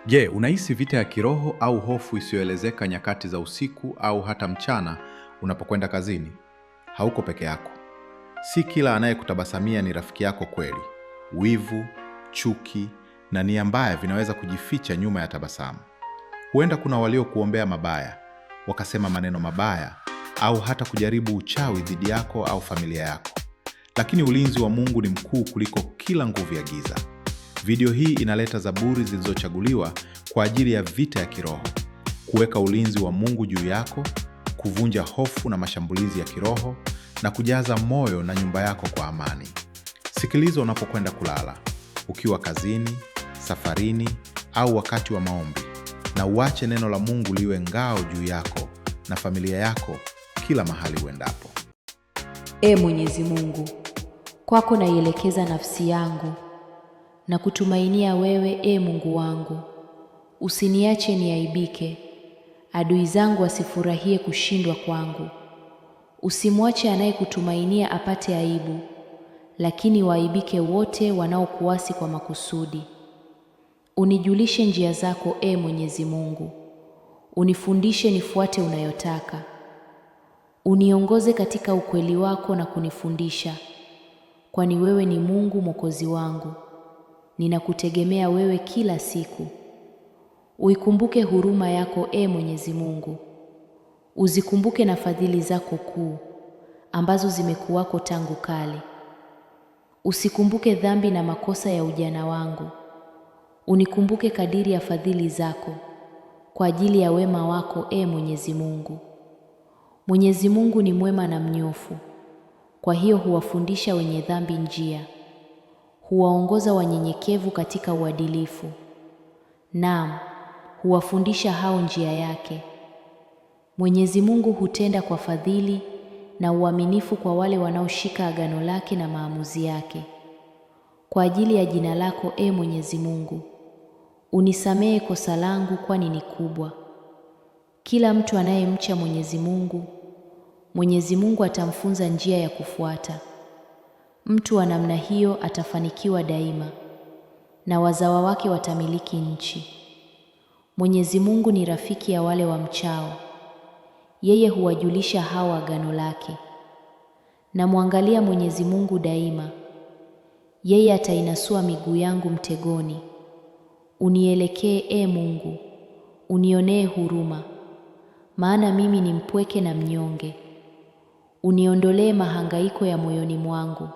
Je, unahisi vita ya kiroho au hofu isiyoelezeka nyakati za usiku au hata mchana unapokwenda kazini? Hauko peke yako. Si kila anayekutabasamia ni rafiki yako kweli. Wivu, chuki na nia mbaya vinaweza kujificha nyuma ya tabasamu. Huenda kuna waliokuombea mabaya, wakasema maneno mabaya au hata kujaribu uchawi dhidi yako au familia yako. Lakini ulinzi wa Mungu ni mkuu kuliko kila nguvu ya giza. Video hii inaleta zaburi zilizochaguliwa kwa ajili ya vita ya kiroho, kuweka ulinzi wa Mungu juu yako, kuvunja hofu na mashambulizi ya kiroho, na kujaza moyo na nyumba yako kwa amani. Sikiliza unapokwenda kulala, ukiwa kazini, safarini, au wakati wa maombi, na uache neno la Mungu liwe ngao juu yako na familia yako kila mahali uendapo. Mwenyezi Mungu, kwako naielekeza nafsi yangu na kutumainia wewe, Mungu wangu. Usiniache niaibike, adui zangu wasifurahie kushindwa kwangu. Usimwache anayekutumainia apate aibu, lakini waaibike wote wanaokuasi kwa makusudi. Unijulishe njia zako, Mwenyezi Mungu. Unifundishe nifuate unayotaka. Uniongoze katika ukweli wako na kunifundisha, kwani wewe ni Mungu Mwokozi wangu. Ninakutegemea wewe kila siku. Uikumbuke huruma yako, Mwenyezi Mungu. Uzikumbuke na fadhili zako kuu ambazo zimekuwako tangu kale. Usikumbuke dhambi na makosa ya ujana wangu. Unikumbuke kadiri ya fadhili zako kwa ajili ya wema wako, Mwenyezi Mungu. Mwenyezi Mungu ni mwema na mnyofu, kwa hiyo huwafundisha wenye dhambi njia. Huwaongoza wanyenyekevu katika uadilifu. Naam, huwafundisha hao njia yake. Mwenyezi Mungu hutenda kwa fadhili na uaminifu kwa wale wanaoshika agano lake na maamuzi yake. Kwa ajili ya jina lako, Mwenyezi Mungu, unisamehe kosa langu, kwani ni kubwa. Kila mtu anayemcha Mwenyezi Mungu atamfunza njia ya kufuata. Mtu wa namna hiyo atafanikiwa daima, na wazawa wake watamiliki nchi. Mwenyezi Mungu ni rafiki ya wale wamchao. Yeye huwajulisha hao agano lake. Namwangalia Mwenyezi Mungu daima. Yeye atainasua miguu yangu mtegoni. Unielekee, Mungu, unionee huruma, maana mimi ni mpweke na mnyonge. Uniondolee mahangaiko ya moyoni mwangu.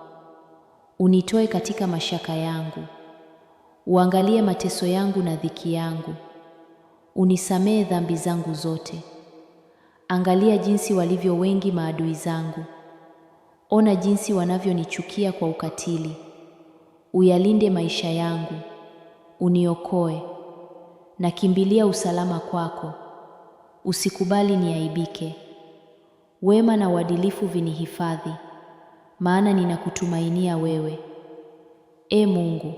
Unitoe katika mashaka yangu. Uangalie mateso yangu na dhiki yangu. Unisamehe dhambi zangu zote. Angalia jinsi walivyo wengi maadui zangu. Ona jinsi wanavyonichukia kwa ukatili. Uyalinde maisha yangu. Uniokoe. Nakimbilia usalama kwako. Usikubali niaibike. Wema na uadilifu vinihifadhi, maana ninakutumainia wewe. Mungu,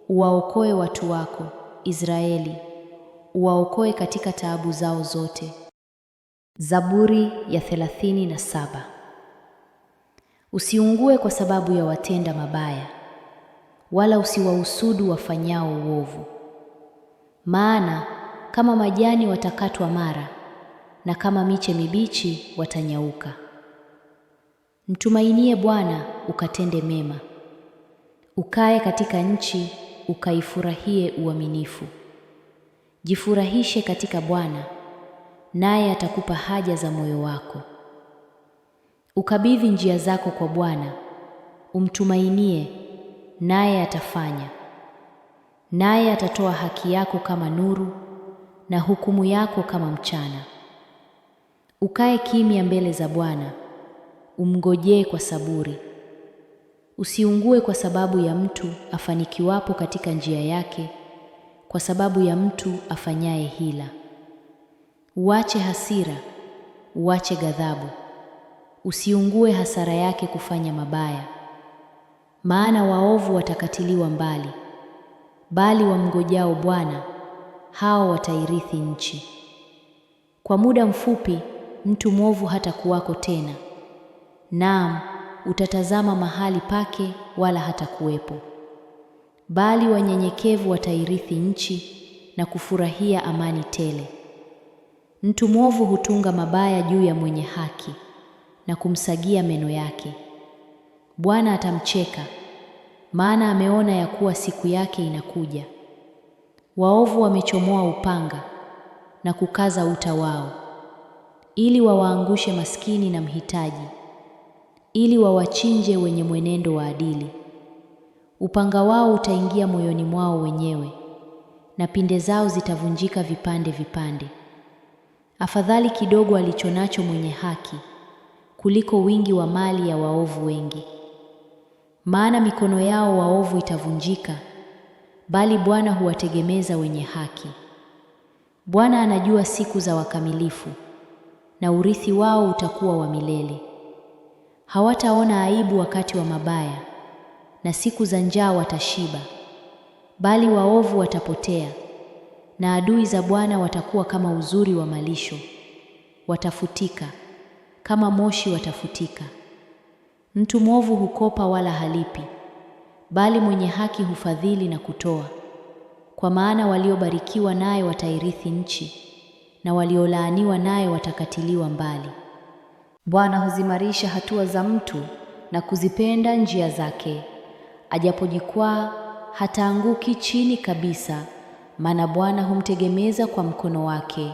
uwaokoe watu wako Israeli, uwaokoe katika taabu zao zote. Zaburi ya 37. Usiungue kwa sababu ya watenda mabaya, wala usiwahusudu wafanyao uovu. Maana kama majani watakatwa mara, na kama miche mibichi watanyauka. Mtumainie Bwana ukatende mema, ukae katika nchi ukaifurahie uaminifu. Jifurahishe katika Bwana, naye atakupa haja za moyo wako. Ukabidhi njia zako kwa Bwana, umtumainie, naye atafanya. Naye atatoa haki yako kama nuru na hukumu yako kama mchana. Ukae kimya mbele za Bwana, umngojee kwa saburi. Usiungue kwa sababu ya mtu afanikiwapo katika njia yake, kwa sababu ya mtu afanyaye hila. Uache hasira, uache ghadhabu. Usiungue hasara yake kufanya mabaya. Maana waovu watakatiliwa mbali, bali wamngojao Bwana, hao watairithi nchi. Kwa muda mfupi mtu mwovu hatakuwako tena. Naam, utatazama mahali pake wala hatakuwepo. Bali wanyenyekevu watairithi nchi na kufurahia amani tele. Mtu mwovu hutunga mabaya juu ya mwenye haki na kumsagia meno yake. Bwana atamcheka, maana ameona ya kuwa siku yake inakuja. Waovu wamechomoa upanga na kukaza uta wao, ili wawaangushe maskini na mhitaji, ili wawachinje wenye mwenendo wa adili. Upanga wao utaingia moyoni mwao wenyewe, na pinde zao zitavunjika vipande vipande. Afadhali kidogo alichonacho mwenye haki kuliko wingi wa mali ya waovu wengi. Maana mikono yao waovu itavunjika, bali Bwana huwategemeza wenye haki. Bwana anajua siku za wakamilifu, na urithi wao utakuwa wa milele. Hawataona aibu wakati wa mabaya, na siku za njaa watashiba, bali waovu watapotea, na adui za Bwana watakuwa kama uzuri wa malisho. Watafutika, kama moshi watafutika. Mtu mwovu hukopa wala halipi, bali mwenye haki hufadhili na kutoa. Kwa maana waliobarikiwa naye watairithi nchi, na waliolaaniwa naye watakatiliwa mbali. Bwana huzimarisha hatua za mtu na kuzipenda njia zake. Ajapojikwaa hataanguki chini kabisa, maana Bwana humtegemeza kwa mkono wake.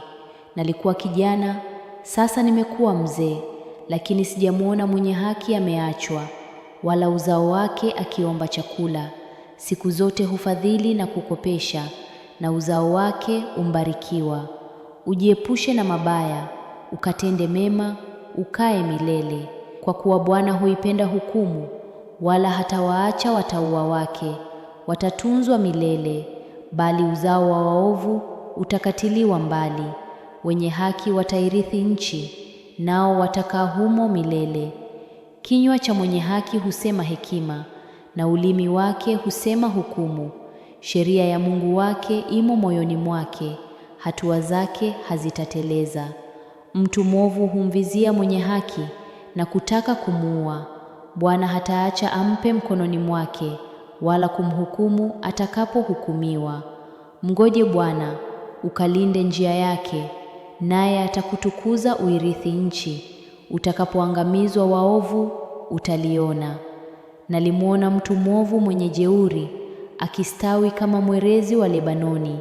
Nalikuwa kijana, sasa nimekuwa mzee, lakini sijamwona mwenye haki ameachwa, wala uzao wake akiomba chakula. Siku zote hufadhili na kukopesha, na uzao wake umbarikiwa. Ujiepushe na mabaya, ukatende mema, ukae milele. Kwa kuwa Bwana huipenda hukumu, wala hatawaacha watauwa wake. Watatunzwa milele, bali uzao wa waovu utakatiliwa mbali. Wenye haki watairithi nchi, nao watakaa humo milele. Kinywa cha mwenye haki husema hekima, na ulimi wake husema hukumu. Sheria ya Mungu wake imo moyoni mwake, hatua zake hazitateleza. Mtu mwovu humvizia mwenye haki na kutaka kumuua. Bwana hataacha ampe mkononi mwake, wala kumhukumu atakapohukumiwa. Mngoje Bwana, ukalinde njia yake, naye atakutukuza uirithi nchi. Utakapoangamizwa waovu, utaliona. Nalimwona mtu mwovu mwenye jeuri akistawi kama mwerezi wa Lebanoni.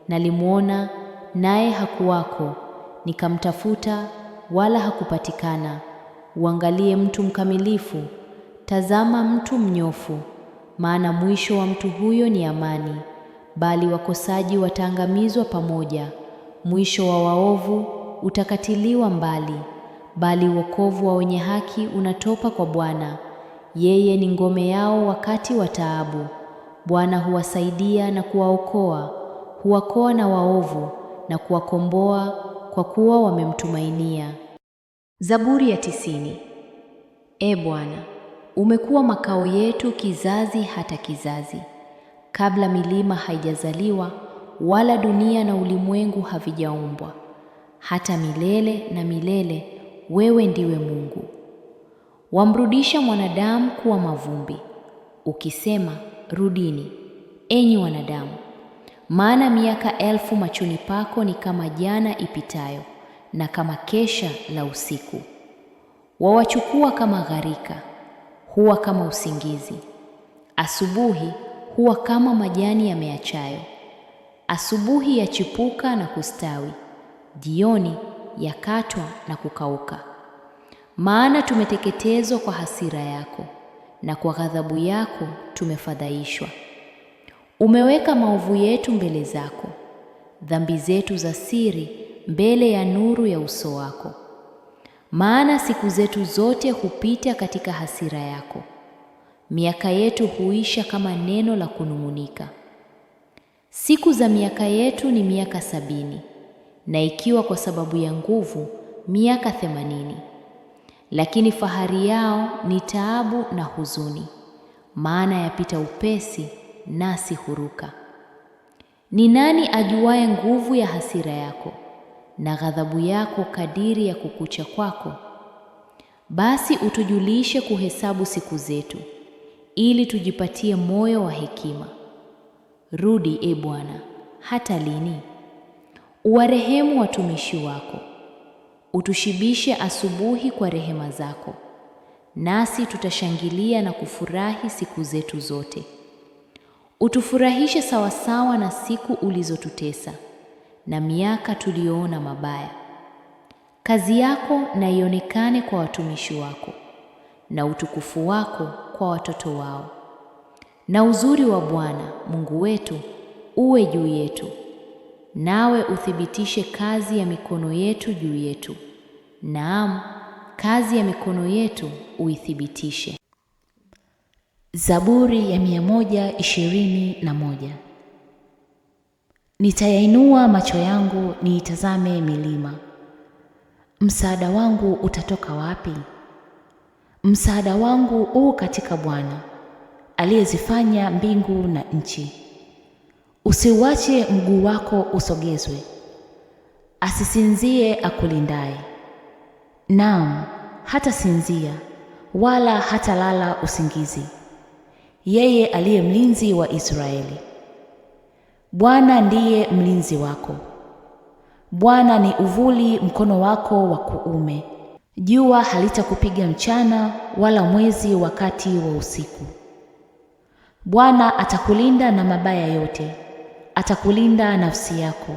Nalimwona, naye hakuwako, nikamtafuta, wala hakupatikana. Uangalie mtu mkamilifu, tazama mtu mnyofu, maana mwisho wa mtu huyo ni amani, bali wakosaji wataangamizwa pamoja. Mwisho wa waovu utakatiliwa mbali, bali wokovu wa wenye haki unatoka kwa Bwana. Yeye ni ngome yao wakati wa taabu. Bwana huwasaidia na kuwaokoa, huwakoa na waovu na kuwakomboa, kwa kuwa wamemtumainia. Zaburi ya 90. E Bwana, umekuwa makao yetu kizazi hata kizazi. Kabla milima haijazaliwa, wala dunia na ulimwengu havijaumbwa, hata milele na milele wewe ndiwe Mungu. Wamrudisha mwanadamu kuwa mavumbi, ukisema, rudini, enyi wanadamu. Maana miaka 1000 machoni pako ni kama jana ipitayo, na kama kesha la usiku. Wawachukua kama gharika, huwa kama usingizi. Asubuhi huwa kama majani yameachayo. Asubuhi yachipuka na kustawi, jioni yakatwa na kukauka. Maana tumeteketezwa kwa hasira yako, na kwa ghadhabu yako tumefadhaishwa. Umeweka maovu yetu mbele zako, dhambi zetu za siri mbele ya nuru ya uso wako. Maana siku zetu zote hupita katika hasira yako, miaka yetu huisha kama neno la kunung'unika. Siku za miaka yetu ni miaka 70, na ikiwa kwa sababu ya nguvu miaka 80. Lakini fahari yao ni taabu na huzuni, maana yapita upesi, nasi huruka. Ni nani ajuaye nguvu ya hasira yako, na ghadhabu yako kadiri ya kukucha kwako? Basi utujulishe kuhesabu siku zetu, ili tujipatie moyo wa hekima. Rudi, e Bwana, hata lini? Uwarehemu watumishi wako, utushibishe asubuhi kwa rehema zako, nasi tutashangilia na kufurahi siku zetu zote. Utufurahishe sawasawa na siku ulizotutesa na miaka tuliyoona mabaya. Kazi yako na ionekane kwa watumishi wako, na utukufu wako kwa watoto wao. Na uzuri wa Bwana Mungu wetu uwe juu yetu, nawe uthibitishe kazi ya mikono yetu juu yetu. Naam, kazi ya mikono yetu uithibitishe. Zaburi ya 121. Nitayainua macho yangu niitazame milima. Msaada wangu utatoka wapi? Msaada wangu u katika Bwana, aliyezifanya mbingu na nchi. Usiuache mguu wako usogezwe, asisinzie akulindaye. Naam, hata sinzia wala hatalala usingizi, yeye aliye mlinzi wa Israeli. Bwana ndiye mlinzi wako. Bwana ni uvuli mkono wako wa kuume. Jua halitakupiga mchana, wala mwezi wakati wa usiku. Bwana atakulinda na mabaya yote, atakulinda nafsi yako.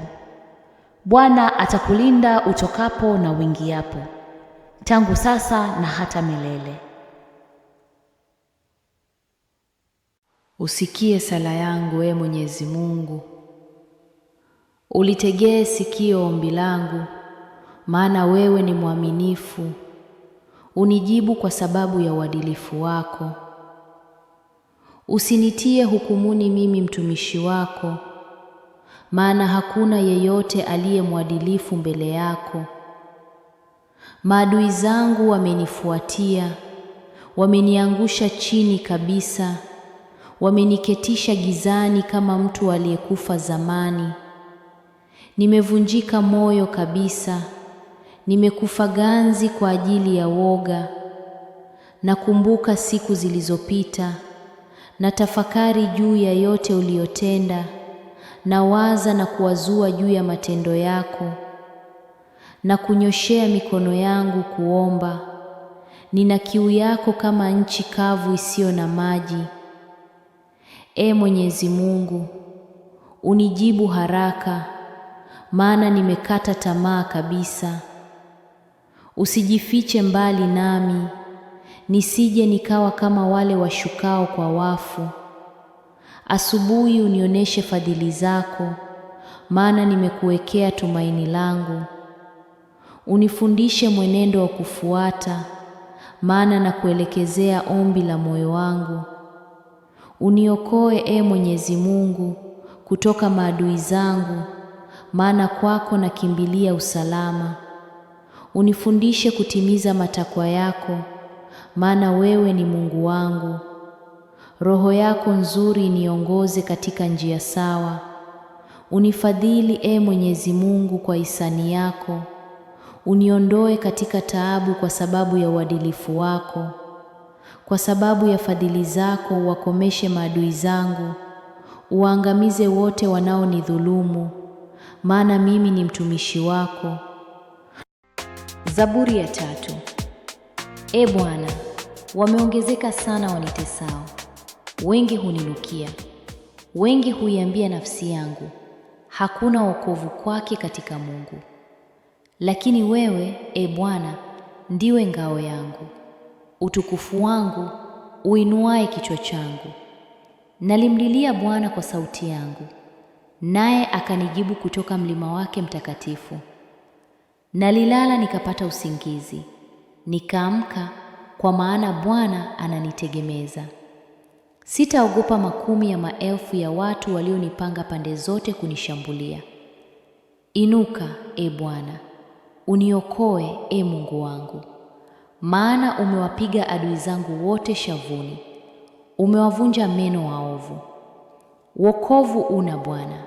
Bwana atakulinda utokapo na uingiapo, tangu sasa na hata milele. Usikie sala yangu, Ee Mwenyezi Mungu. Ulitegee sikio ombi langu, maana wewe ni mwaminifu. Unijibu kwa sababu ya uadilifu wako. Usinitie hukumuni mimi mtumishi wako, maana hakuna yeyote aliye mwadilifu mbele yako. Maadui zangu wamenifuatia, wameniangusha chini kabisa. Wameniketisha gizani kama mtu aliyekufa zamani. Nimevunjika moyo kabisa, nimekufa ganzi kwa ajili ya woga. Nakumbuka siku zilizopita, na tafakari juu ya yote uliyotenda, nawaza na kuwazua juu ya matendo yako. Na kunyoshea mikono yangu kuomba, nina kiu yako kama nchi kavu isiyo na maji. Ee Mwenyezi Mungu, unijibu haraka, maana nimekata tamaa kabisa. Usijifiche mbali nami, nisije nikawa kama wale washukao kwa wafu. Asubuhi unioneshe fadhili zako, maana nimekuwekea tumaini langu. Unifundishe mwenendo wa kufuata, maana nakuelekezea ombi la moyo wangu. Uniokoe, Ee Mwenyezi Mungu, kutoka maadui zangu, maana kwako nakimbilia usalama. Unifundishe kutimiza matakwa yako, maana wewe ni Mungu wangu. Roho yako nzuri iniongoze katika njia sawa. Unifadhili, Ee Mwenyezi Mungu, kwa hisani yako. Uniondoe katika taabu kwa sababu ya uadilifu wako. Kwa sababu ya fadhili zako uwakomeshe maadui zangu, uwaangamize wote wanaonidhulumu, maana mimi ni mtumishi wako. Zaburi ya 3. Ee Bwana, wameongezeka sana wanitesao, wengi huninukia. Wengi huiambia nafsi yangu, hakuna wokovu kwake katika Mungu. Lakini wewe, Ee Bwana, ndiwe ngao yangu, utukufu wangu uinuaye kichwa changu. Nalimlilia Bwana kwa sauti yangu, naye akanijibu kutoka mlima wake mtakatifu. Nalilala nikapata usingizi, nikaamka, kwa maana Bwana ananitegemeza. Sitaogopa makumi ya maelfu ya watu walionipanga pande zote kunishambulia. Inuka, Ee Bwana, uniokoe, Ee Mungu wangu. Maana umewapiga adui zangu wote shavuni, umewavunja meno waovu. Wokovu una Bwana,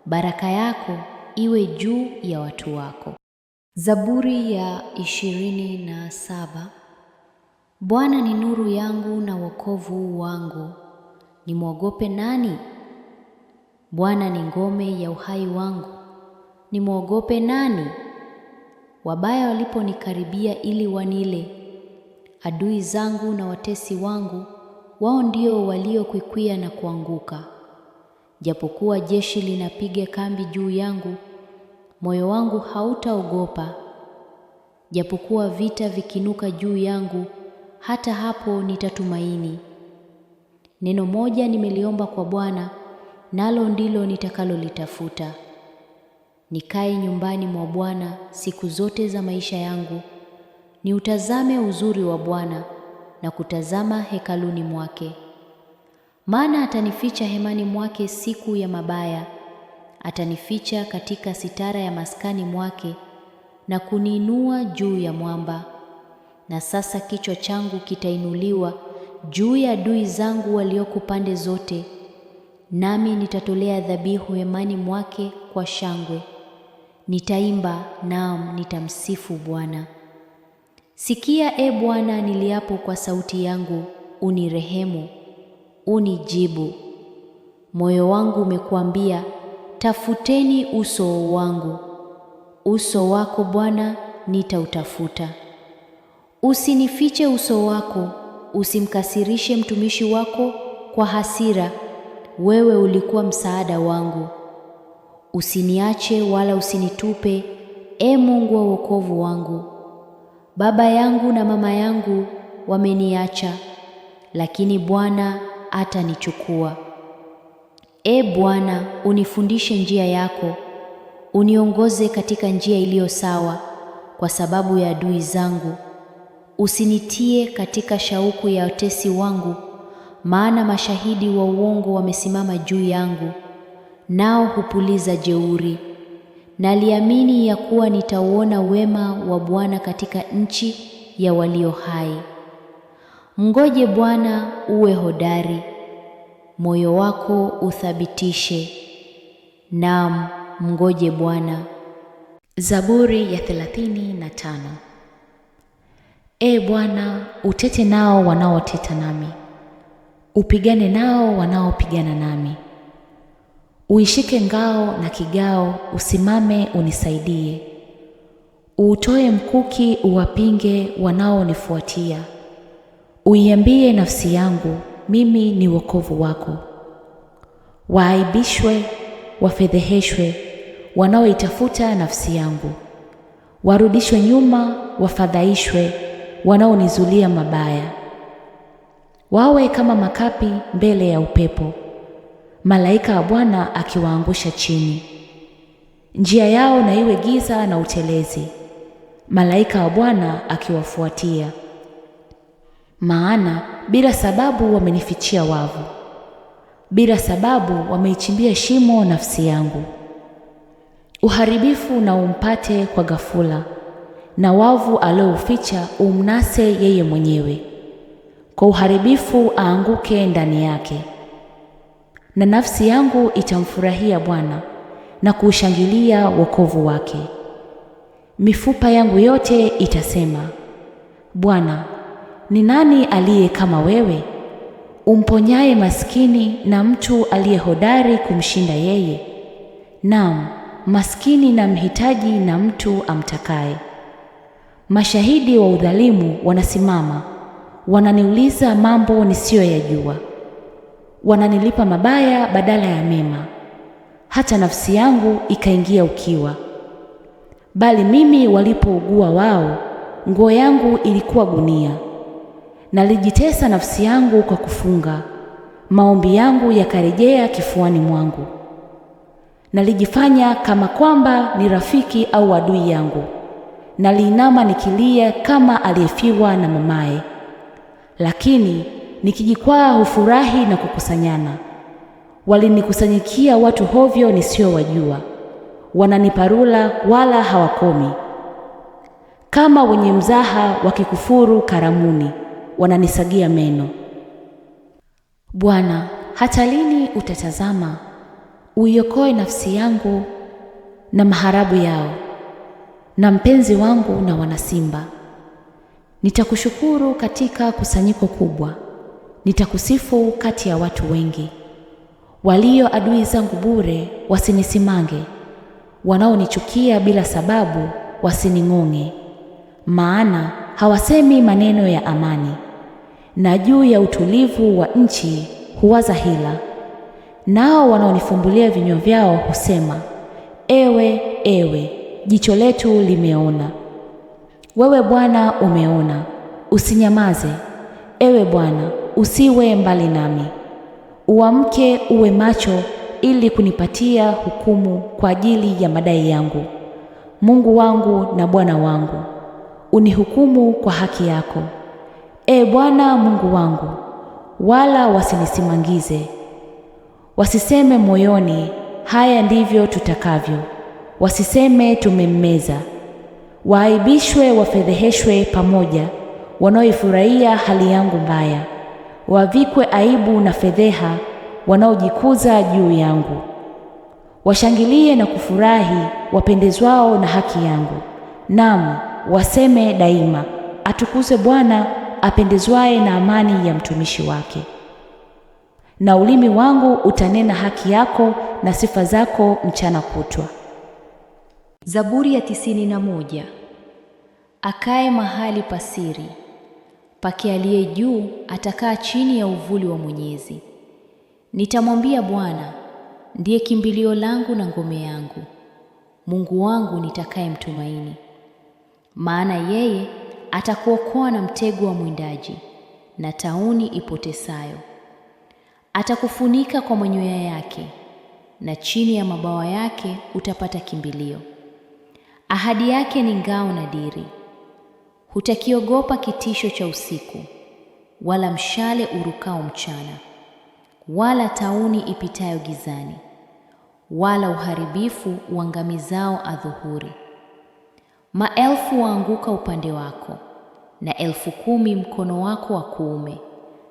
baraka yako iwe juu ya watu wako. Zaburi ya 27. Bwana ni nuru yangu na wokovu wangu, nimwogope nani? Bwana ni ngome ya uhai wangu, nimwogope nani? Wabaya waliponikaribia ili wanile, adui zangu na watesi wangu, wao ndio waliokwikwia na kuanguka. Japokuwa jeshi linapiga kambi juu yangu, moyo wangu hautaogopa. Japokuwa vita vikinuka juu yangu, hata hapo nitatumaini. Neno moja nimeliomba kwa Bwana, nalo ndilo nitakalolitafuta: nikae nyumbani mwa Bwana siku zote za maisha yangu, niutazame uzuri wa Bwana na kutazama hekaluni mwake. Maana atanificha hemani mwake siku ya mabaya, atanificha katika sitara ya maskani mwake na kuniinua juu ya mwamba. Na sasa kichwa changu kitainuliwa juu ya adui zangu walioko pande zote, nami nitatolea dhabihu hemani mwake kwa shangwe. Nitaimba, naam, nitamsifu Bwana. Sikia, e Bwana, niliapo kwa sauti yangu, unirehemu, unijibu. Moyo wangu umekuambia, tafuteni uso wangu. Uso wako Bwana nitautafuta. Usinifiche uso wako, usimkasirishe mtumishi wako kwa hasira. Wewe ulikuwa msaada wangu. Usiniache wala usinitupe, e Mungu wa wokovu wangu. Baba yangu na mama yangu wameniacha, lakini Bwana atanichukua. E Bwana, unifundishe njia yako, uniongoze katika njia iliyo sawa kwa sababu ya adui zangu. Usinitie katika shauku ya watesi wangu, maana mashahidi wa uongo wamesimama juu yangu, nao hupuliza jeuri. Naliamini ya kuwa nitauona wema wa Bwana katika nchi ya walio hai. Mngoje Bwana, uwe hodari, moyo wako uthabitishe. Naam, mngoje Bwana. Zaburi ya 35. Ee Bwana, utete nao wanaoteta nami, upigane nao wanaopigana nami. Uishike ngao na kigao, usimame unisaidie. Uutoe mkuki, uwapinge wanaonifuatia. Uiambie nafsi yangu, mimi ni wokovu wako. Waaibishwe, wafedheheshwe wanaoitafuta nafsi yangu. Warudishwe nyuma, wafadhaishwe wanaonizulia mabaya. Wawe kama makapi mbele ya upepo, malaika wa Bwana akiwaangusha chini. Njia yao na iwe giza na utelezi, malaika wa Bwana akiwafuatia. Maana bila sababu wamenifichia wavu, bila sababu wameichimbia shimo nafsi yangu. Uharibifu na umpate kwa ghafula, na wavu aliouficha umnase yeye mwenyewe. Kwa uharibifu aanguke ndani yake. Na nafsi yangu itamfurahia Bwana na kuushangilia wokovu wake. Mifupa yangu yote itasema, Bwana, ni nani aliye kama wewe, umponyaye maskini na mtu aliye hodari kumshinda yeye? Naam, maskini na mhitaji na mtu amtakaye. Mashahidi wa udhalimu wanasimama, wananiuliza mambo nisiyoyajua. Wananilipa mabaya badala ya mema, hata nafsi yangu ikaingia ukiwa. Bali mimi walipougua wao, nguo yangu ilikuwa gunia. Nalijitesa nafsi yangu kwa kufunga, maombi yangu yakarejea kifuani mwangu. Nalijifanya kama kwamba ni rafiki au adui yangu. Naliinama nikilia kama aliyefiwa na mamaye. Lakini nikijikwaa hufurahi na kukusanyana. Walinikusanyikia watu hovyo nisiowajua, wananiparula wala hawakomi. Kama wenye mzaha wakikufuru karamuni, wananisagia meno. Bwana, hata lini utatazama? Uiokoe nafsi yangu na maharabu yao, na mpenzi wangu na wanasimba. Nitakushukuru katika kusanyiko kubwa, nitakusifu kati ya watu wengi. Walio adui zangu bure wasinisimange, wanaonichukia bila sababu wasining'ong'e. Maana hawasemi maneno ya amani, na juu ya utulivu wa nchi huwaza hila. Nao wanaonifumbulia vinywa vyao husema, ewe, ewe, jicho letu limeona. Wewe Bwana umeona, usinyamaze. Ewe Bwana, usiwe mbali nami. Uamke uwe macho ili kunipatia hukumu kwa ajili ya madai yangu. Mungu wangu na Bwana wangu, unihukumu kwa haki yako. Ee Bwana Mungu wangu, wala wasinisimangize. Wasiseme moyoni, haya ndivyo tutakavyo. Wasiseme tumemmeza. Waaibishwe, wafedheheshwe pamoja wanaoifurahia hali yangu mbaya. Wavikwe aibu na fedheha wanaojikuza juu yangu. Washangilie na kufurahi wapendezwao na haki yangu. Naam, waseme daima, atukuzwe Bwana apendezwaye na amani ya mtumishi wake. Na ulimi wangu utanena haki yako na sifa zako mchana kutwa. Zaburi ya 91. Akae mahali pasiri pake aliye juu atakaa chini ya uvuli wa Mwenyezi. Nitamwambia Bwana, ndiye kimbilio langu na ngome yangu, Mungu wangu nitakaye mtumaini. Maana yeye atakuokoa na mtego wa mwindaji na tauni ipotesayo. Atakufunika kwa manyoya yake, na chini ya mabawa yake utapata kimbilio. Ahadi yake ni ngao na diri. Hutakiogopa kitisho cha usiku, wala mshale urukao mchana, wala tauni ipitayo gizani, wala uharibifu uangamizao adhuhuri. Maelfu waanguka upande wako, na 10,000 mkono wako wa kuume,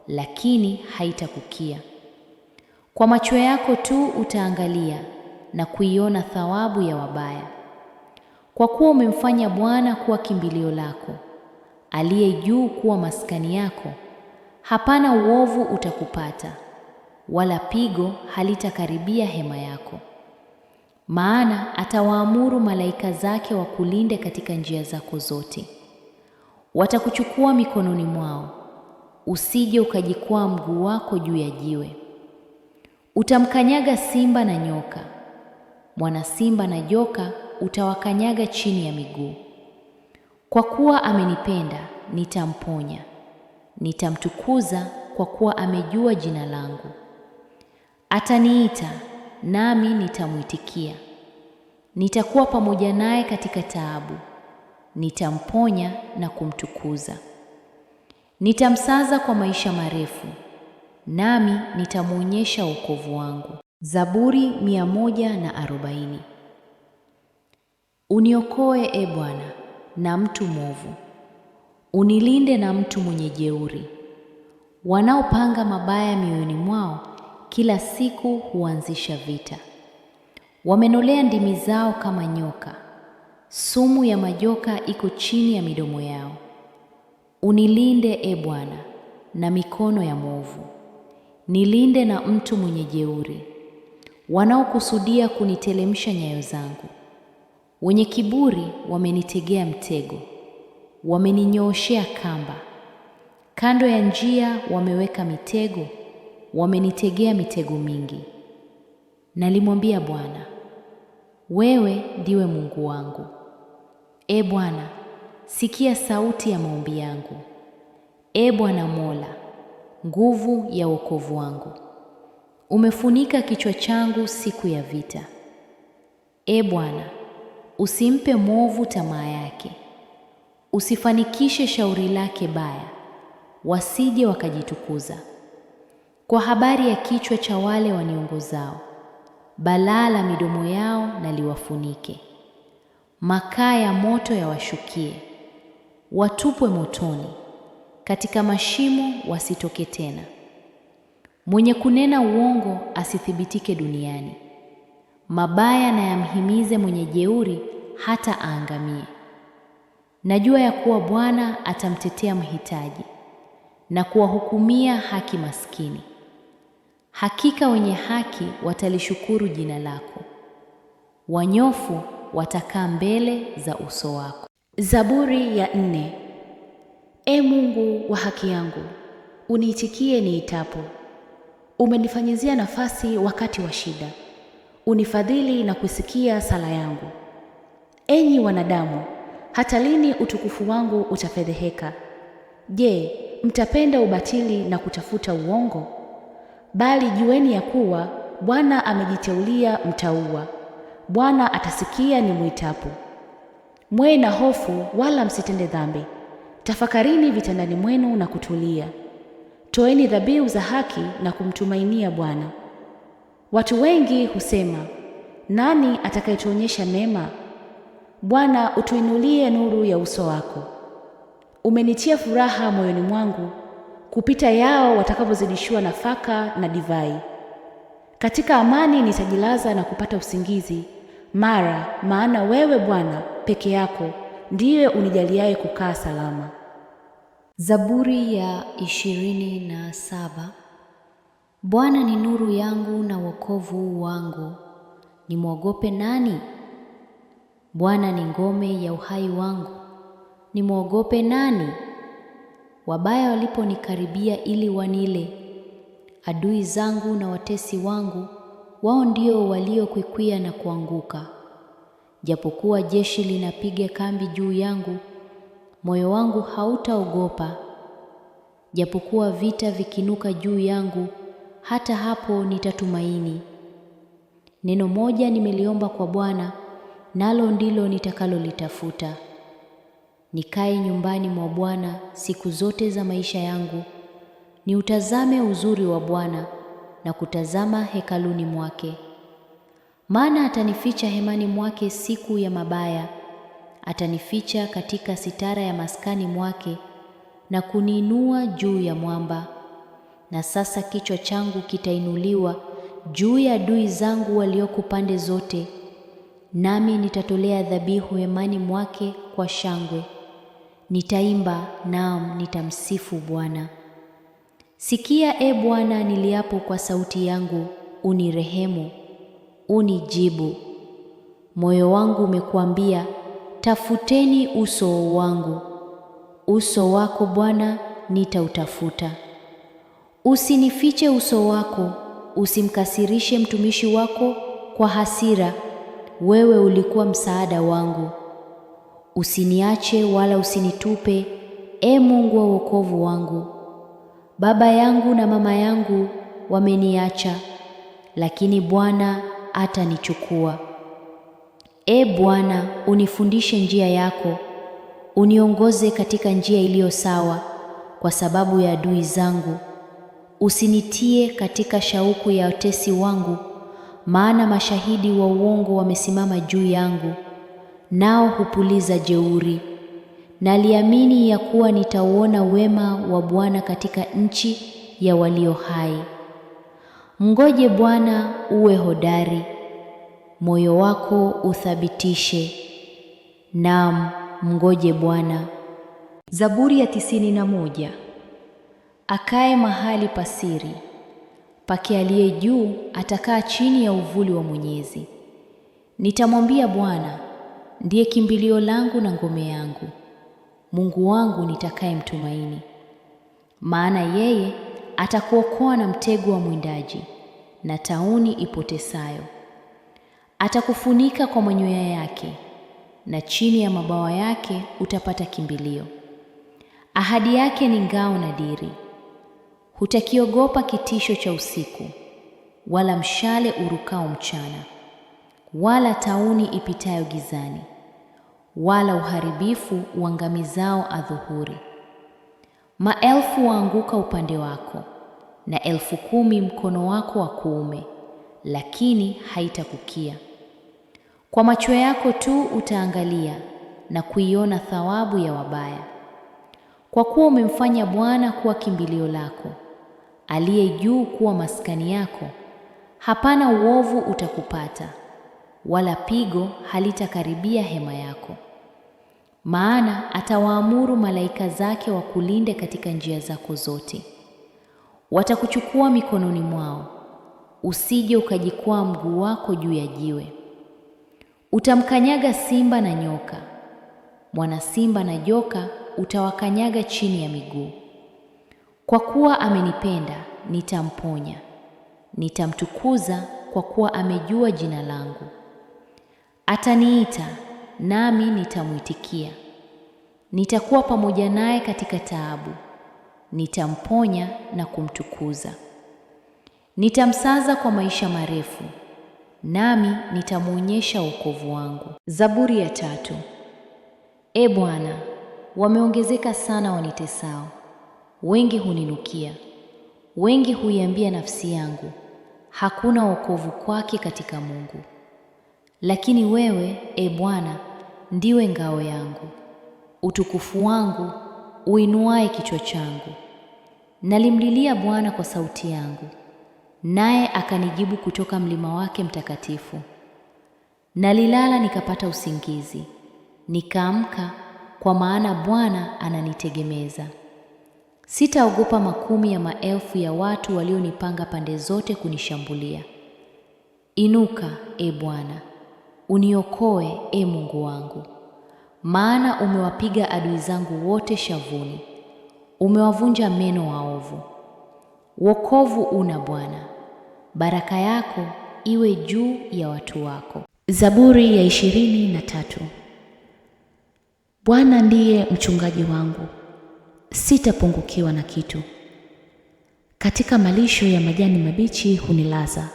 lakini haitakukia. Kwa macho yako tu utaangalia na kuiona thawabu ya wabaya. Kwa kuwa umemfanya Bwana kuwa kimbilio lako, aliye juu kuwa maskani yako, hapana uovu utakupata, wala pigo halitakaribia hema yako. Maana atawaamuru malaika zake wakulinde katika njia zako zote. Watakuchukua mikononi mwao, usije ukajikwaa mguu wako juu ya jiwe. Utamkanyaga simba na nyoka, mwana simba na joka utawakanyaga chini ya miguu. Kwa kuwa amenipenda, nitamponya. Nitamtukuza kwa kuwa amejua jina langu. Ataniita, nami nitamwitikia. Nitakuwa pamoja naye katika taabu. Nitamponya na kumtukuza. Nitamsaza kwa maisha marefu, nami nitamwonyesha wokovu wangu. Zaburi 140. Uniokoe, e Bwana, na mtu mwovu. Unilinde na mtu mwenye jeuri. Wanaopanga mabaya mioyoni mwao kila siku huanzisha vita. Wamenolea ndimi zao kama nyoka. Sumu ya majoka iko chini ya midomo yao. Unilinde, e Bwana, na mikono ya mwovu. Nilinde na mtu mwenye jeuri, wanaokusudia kunitelemsha nyayo zangu. Wenye kiburi wamenitegea mtego, wameninyooshea kamba. Kando ya njia wameweka mitego, wamenitegea mitego mingi. Nalimwambia Bwana, wewe ndiwe Mungu wangu. E Bwana, sikia sauti ya maombi yangu. E Bwana Mola, nguvu ya wokovu wangu. Umefunika kichwa changu siku ya vita. E Bwana, usimpe mwovu tamaa yake. Usifanikishe shauri lake baya, wasije wakajitukuza. Kwa habari ya kichwa cha wale waniongozao, balaa la midomo yao na liwafunike. Makaa ya moto yawashukie, watupwe motoni, katika mashimo wasitoke tena. Mwenye kunena uongo asithibitike duniani. Mabaya na yamhimize mwenye jeuri hata aangamie. Najua ya kuwa Bwana atamtetea mhitaji na kuwahukumia haki maskini. Hakika wenye haki watalishukuru jina lako, wanyofu watakaa mbele za uso wako. Zaburi ya 4. Ee Mungu wa haki yangu, uniitikie niitapo. Umenifanyizia nafasi wakati wa shida, unifadhili na kusikia sala yangu. Enyi wanadamu, hata lini utukufu wangu utafedheheka? Je, mtapenda ubatili na kutafuta uongo? Bali jueni ya kuwa Bwana amejiteulia mtaua. Bwana atasikia nimwitapo. Mwe na hofu wala msitende dhambi. Tafakarini vitandani mwenu na kutulia. Toeni dhabihu za haki na kumtumainia Bwana. Watu wengi husema, nani atakayetuonyesha mema? Bwana, utuinulie nuru ya uso wako. Umenitia furaha moyoni mwangu kupita yao watakapozidishiwa nafaka na divai. Katika amani nitajilaza na kupata usingizi, maana wewe Bwana peke yako ndiye unijaliaye kukaa salama. Zaburi ya 27. Bwana ni nuru yangu na wokovu wangu, nimwogope nani? Bwana ni ngome ya uhai wangu, nimwogope nani? Wabaya waliponikaribia ili wanile, adui zangu na watesi wangu, wao ndio waliokwikwia na kuanguka. Japokuwa jeshi linapiga kambi juu yangu, moyo wangu hautaogopa. Japokuwa vita vikinuka juu yangu, hata hapo nitatumaini. Neno moja nimeliomba kwa Bwana, nalo ndilo nitakalolitafuta: nikae nyumbani mwa Bwana siku zote za maisha yangu, niutazame uzuri wa Bwana na kutazama hekaluni mwake. Maana atanificha hemani mwake siku ya mabaya, atanificha katika sitara ya maskani mwake na kuniinua juu ya mwamba. Na sasa kichwa changu kitainuliwa juu ya adui zangu walioko pande zote, nami nitatolea dhabihu hemani mwake kwa shangwe. Nitaimba, naam, nitamsifu Bwana. Sikia, e Bwana, niliapo kwa sauti yangu, unirehemu, unijibu. Moyo wangu umekuambia, tafuteni uso wangu. Uso wako Bwana nitautafuta. Usinifiche uso wako, usimkasirishe mtumishi wako kwa hasira. Wewe ulikuwa msaada wangu. Usiniache wala usinitupe, e Mungu wa wokovu wangu. Baba yangu na mama yangu wameniacha, lakini Bwana atanichukua. E Bwana, unifundishe njia yako, uniongoze katika njia iliyo sawa kwa sababu ya adui zangu. Usinitie katika shauku ya watesi wangu, maana mashahidi wa uongo wamesimama juu yangu, nao hupuliza jeuri. Naliamini ya kuwa nitauona wema wa Bwana katika nchi ya walio hai. Mngoje Bwana, uwe hodari, moyo wako uthabitishe. Naam, mngoje Bwana. Zaburi ya 91. Akae mahali pasiri pake aliye juu atakaa chini ya uvuli wa Mwenyezi. Nitamwambia Bwana, ndiye kimbilio langu na ngome yangu, Mungu wangu nitakaye mtumaini. Maana yeye atakuokoa na mtego wa mwindaji na tauni ipotesayo. Atakufunika kwa manyoya yake, na chini ya mabawa yake utapata kimbilio. Ahadi yake ni ngao na diri. Hutakiogopa kitisho cha usiku, wala mshale urukao mchana, wala tauni ipitayo gizani, wala uharibifu uangamizao adhuhuri. Maelfu waanguka upande wako, na 10,000 mkono wako wa kuume, lakini haitakukia. Kwa macho yako tu utaangalia na kuiona thawabu ya wabaya. Kwa kuwa umemfanya Bwana kuwa kimbilio lako, aliye juu kuwa maskani yako, hapana uovu utakupata, wala pigo halitakaribia hema yako. Maana atawaamuru malaika zake wakulinde katika njia zako zote. Watakuchukua mikononi mwao, usije ukajikwaa mguu wako juu ya jiwe. Utamkanyaga simba na nyoka, mwana simba na joka utawakanyaga chini ya miguu. Kwa kuwa amenipenda, nitamponya, nitamtukuza kwa kuwa amejua jina langu. Ataniita, nami nitamwitikia. Nitakuwa pamoja naye katika taabu, nitamponya na kumtukuza. Nitamsaza kwa maisha marefu, nami nitamwonyesha wokovu wangu. Zaburi ya 3. Ee Bwana, wameongezeka sana wanitesao, wengi huninukia. Wengi huiambia nafsi yangu, hakuna wokovu kwake katika Mungu. Lakini wewe, Ee Bwana, ndiwe ngao yangu, utukufu wangu, uinuaye kichwa changu. Nalimlilia Bwana kwa sauti yangu, naye akanijibu kutoka mlima wake mtakatifu. Nalilala nikapata usingizi, nikaamka, kwa maana Bwana ananitegemeza. Sitaogopa makumi ya maelfu ya watu walionipanga pande zote kunishambulia. Inuka, Ee Bwana, uniokoe, Ee Mungu wangu, maana umewapiga adui zangu wote shavuni, umewavunja meno waovu. Wokovu una Bwana, baraka yako iwe juu ya watu wako. Zaburi ya 23. Bwana ndiye mchungaji wangu, sitapungukiwa na kitu. Katika malisho ya majani mabichi hunilaza,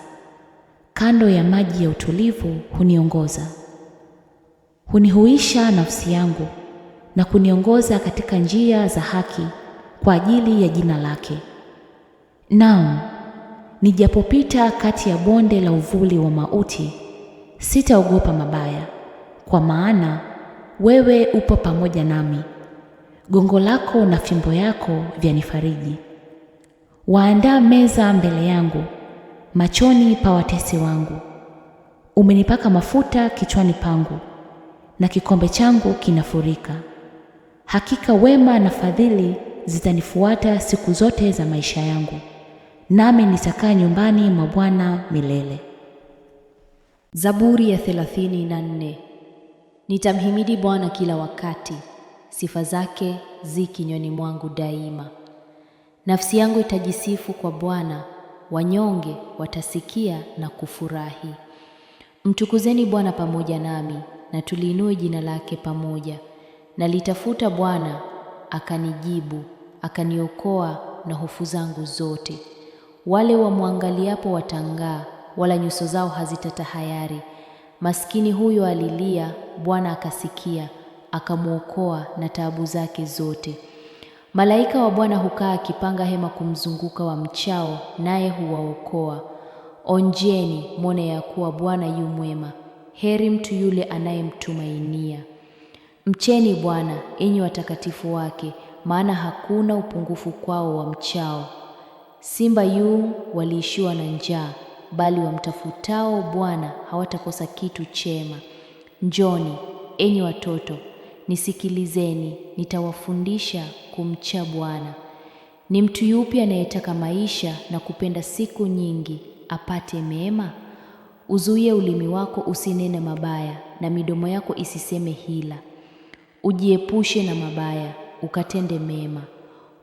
kando ya maji ya utulivu huniongoza. Hunihuisha nafsi yangu na kuniongoza katika njia za haki kwa ajili ya jina lake. Naam, nijapopita kati ya bonde la uvuli wa mauti, sitaogopa mabaya, kwa maana wewe upo pamoja nami. Gongo lako na fimbo yako vyanifariji. Waandaa meza mbele yangu machoni pa watesi wangu. Umenipaka mafuta kichwani pangu, na kikombe changu kinafurika. Hakika wema na fadhili zitanifuata siku zote za maisha yangu, nami nitakaa nyumbani mwa Bwana milele. Zaburi ya 34. Nitamhimidi Bwana kila wakati, sifa zake zi kinywani mwangu daima. Nafsi yangu itajisifu kwa Bwana, wanyonge watasikia na kufurahi. Mtukuzeni Bwana pamoja nami, na tuliinue jina lake pamoja. Nalitafuta Bwana, akanijibu, akaniokoa na hofu zangu zote. Wale wamwangaliapo watangaa, wala nyuso zao hazitatahayari. Maskini huyo alilia, Bwana akasikia, akamwokoa na taabu zake zote. Malaika wa Bwana hukaa akipanga hema kumzunguka wamchao, naye huwaokoa. Onjeni mwone ya kuwa Bwana yu mwema, heri mtu yule anayemtumainia. Mcheni Bwana, enyi watakatifu wake, maana hakuna upungufu kwao wamchao. Simba yu waliishiwa na njaa, bali wamtafutao Bwana hawatakosa kitu chema. Njoni, enyi watoto, nisikilizeni, nitawafundisha kumcha Bwana. Ni mtu yupi anayetaka maisha na kupenda siku nyingi apate mema? Uzuie ulimi wako usinene mabaya, na midomo yako isiseme hila. Ujiepushe na mabaya, ukatende mema.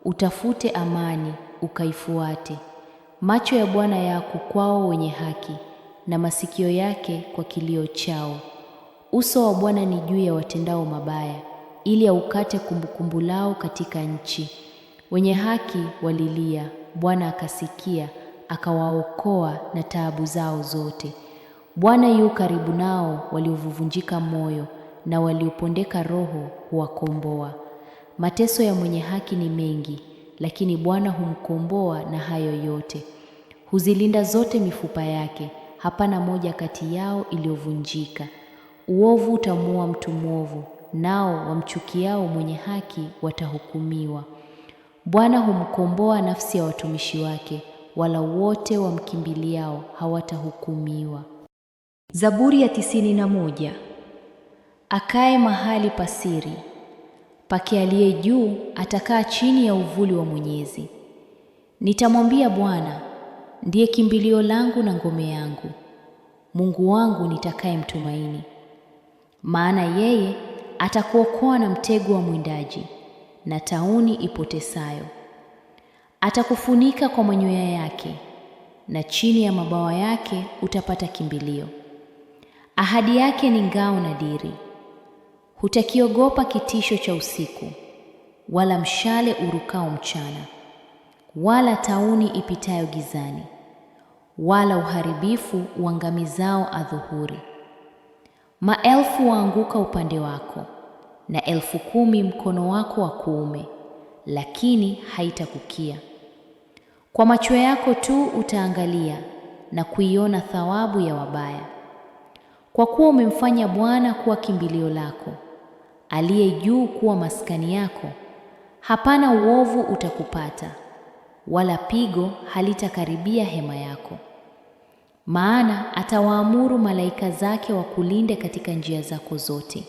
Utafute amani, ukaifuate. Macho ya Bwana yako kwao wenye haki, na masikio yake kwa kilio chao. Uso wa Bwana ni juu ya watendao mabaya, ili aukate kumbukumbu lao katika nchi. Wenye haki walilia, Bwana akasikia, akawaokoa na taabu zao zote. Bwana yu karibu nao waliovunjika moyo, na waliopondeka roho huwakomboa. Mateso ya mwenye haki ni mengi, lakini Bwana humkomboa na hayo yote. Huzilinda zote mifupa yake, hapana moja kati yao iliyovunjika. Uovu utamuua mtu mwovu, nao wamchukiao mwenye haki watahukumiwa. Bwana humkomboa nafsi ya watumishi wake, wala wote wamkimbiliao hawatahukumiwa. Zaburi ya 91. Akae mahali pasiri pake aliye juu atakaa chini ya uvuli wa Mwenyezi. Nitamwambia Bwana, ndiye kimbilio langu na ngome yangu, Mungu wangu nitakayemtumaini. Maana yeye atakuokoa na mtego wa mwindaji na tauni ipotesayo. Atakufunika kwa manyoya yake, na chini ya mabawa yake utapata kimbilio. Ahadi yake ni ngao na diri. Hutakiogopa kitisho cha usiku, wala mshale urukao mchana, wala tauni ipitayo gizani, wala uharibifu uangamizao adhuhuri. Maelfu waanguka upande wako, na 10,000 mkono wako wa kuume, lakini haitakukia. Kwa macho yako tu utaangalia na kuiona thawabu ya wabaya. Kwa kuwa umemfanya Bwana kuwa kimbilio lako, aliye juu kuwa maskani yako, hapana uovu utakupata, wala pigo halitakaribia hema yako. Maana atawaamuru malaika zake wakulinde katika njia zako zote.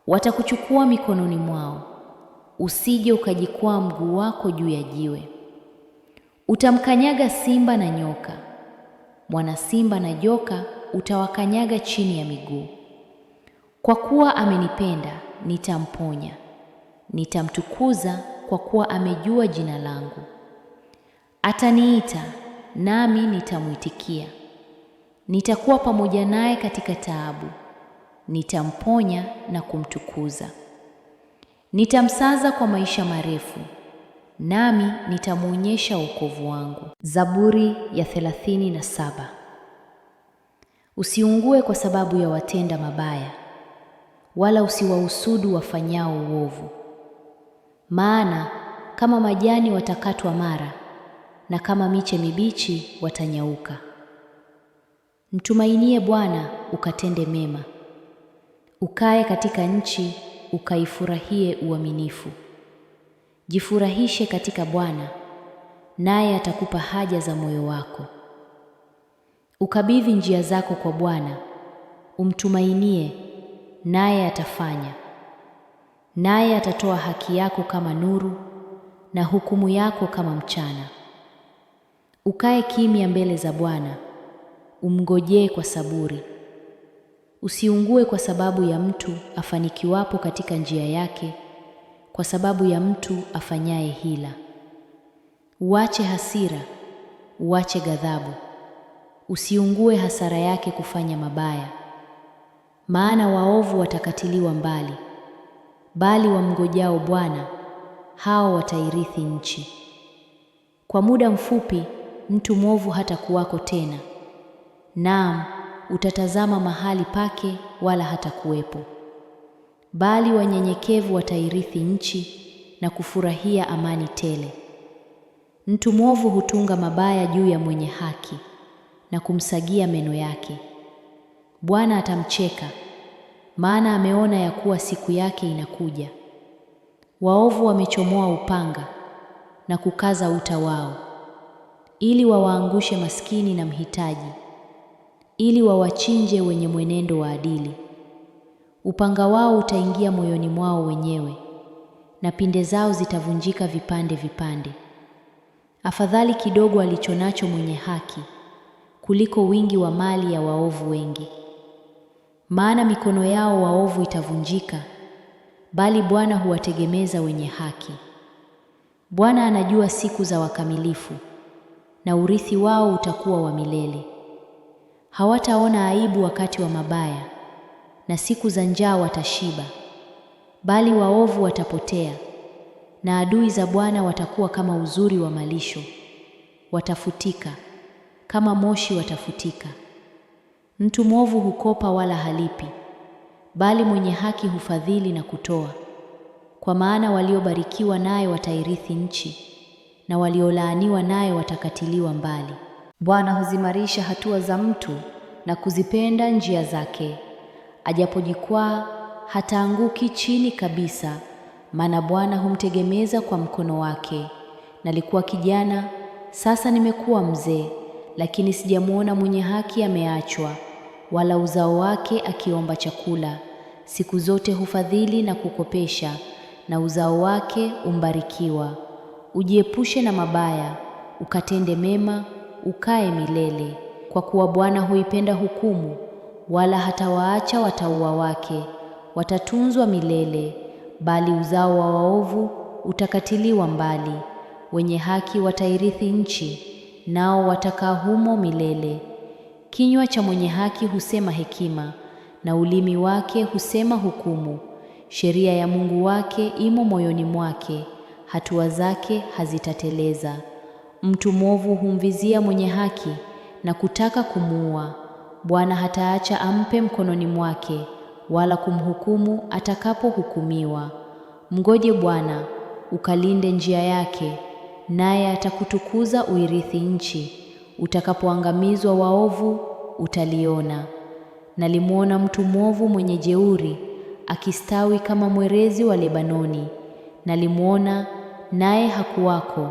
Watakuchukua mikononi mwao, usije ukajikwaa mguu wako juu ya jiwe. Utamkanyaga simba na nyoka, mwana simba na joka utawakanyaga chini ya miguu. Kwa kuwa amenipenda, nitamponya, nitamtukuza kwa kuwa amejua jina langu. Ataniita, nami nitamwitikia. Nitakuwa pamoja naye katika taabu, nitamponya na kumtukuza. Nitamsaza kwa maisha marefu, nami nitamwonyesha wokovu wangu. Zaburi ya 37. Usiungue kwa sababu ya watenda mabaya, wala usiwahusudu wafanyao uovu. Maana kama majani watakatwa mara, na kama miche mibichi watanyauka. Mtumainie Bwana ukatende mema, ukae katika nchi ukaifurahie uaminifu. Jifurahishe katika Bwana, naye atakupa haja za moyo wako. Ukabidhi njia zako kwa Bwana, umtumainie, naye atafanya. Naye atatoa haki yako kama nuru, na hukumu yako kama mchana. Ukae kimya mbele za Bwana, umngojee kwa saburi. Usiungue kwa sababu ya mtu afanikiwapo katika njia yake, kwa sababu ya mtu afanyaye hila. Uache hasira, uache ghadhabu. Usiungue hasara yake kufanya mabaya. Maana waovu watakatiliwa mbali, bali wamngojao Bwana, hao watairithi nchi. Kwa muda mfupi mtu mwovu hatakuwako tena, naam, utatazama mahali pake wala hatakuwepo. Bali wanyenyekevu watairithi nchi na kufurahia amani tele. Mtu mwovu hutunga mabaya juu ya mwenye haki na kumsagia meno yake. Bwana atamcheka, maana ameona ya kuwa siku yake inakuja. Waovu wamechomoa upanga na kukaza uta wao, ili wawaangushe maskini na mhitaji, ili wawachinje wenye mwenendo wa adili. Upanga wao utaingia moyoni mwao wenyewe, na pinde zao zitavunjika vipande vipande. Afadhali kidogo alichonacho mwenye haki, kuliko wingi wa mali ya waovu wengi. Maana mikono yao waovu itavunjika, bali Bwana huwategemeza wenye haki. Bwana anajua siku za wakamilifu, na urithi wao utakuwa wa milele. Hawataona aibu wakati wa mabaya, na siku za njaa watashiba. Bali waovu watapotea, na adui za Bwana watakuwa kama uzuri wa malisho. Watafutika, kama moshi watafutika. Mtu mwovu hukopa wala halipi, bali mwenye haki hufadhili na kutoa. Kwa maana waliobarikiwa naye watairithi nchi, na waliolaaniwa naye watakatiliwa mbali. Bwana huzimarisha hatua za mtu na kuzipenda njia zake. Ajapojikwaa hataanguki chini kabisa, maana Bwana humtegemeza kwa mkono wake. Nalikuwa kijana, sasa nimekuwa mzee, lakini sijamwona mwenye haki ameachwa, wala uzao wake akiomba chakula. Siku zote hufadhili na kukopesha, na uzao wake umbarikiwa. Ujiepushe na mabaya, ukatende mema, ukae milele. Kwa kuwa Bwana huipenda hukumu, wala hatawaacha watauwa wake. Watatunzwa milele, bali uzao wa waovu utakatiliwa mbali. Wenye haki watairithi nchi, nao watakaa humo milele. Kinywa cha mwenye haki husema hekima, na ulimi wake husema hukumu. Sheria ya Mungu wake imo moyoni mwake, hatua zake hazitateleza. Mtu mwovu humvizia mwenye haki na kutaka kumuua. Bwana hataacha ampe mkononi mwake, wala kumhukumu atakapohukumiwa. Mngoje Bwana, ukalinde njia yake, naye atakutukuza uirithi nchi. Utakapoangamizwa waovu, utaliona. Nalimwona mtu mwovu mwenye jeuri akistawi kama mwerezi wa Lebanoni. Nalimwona, naye hakuwako,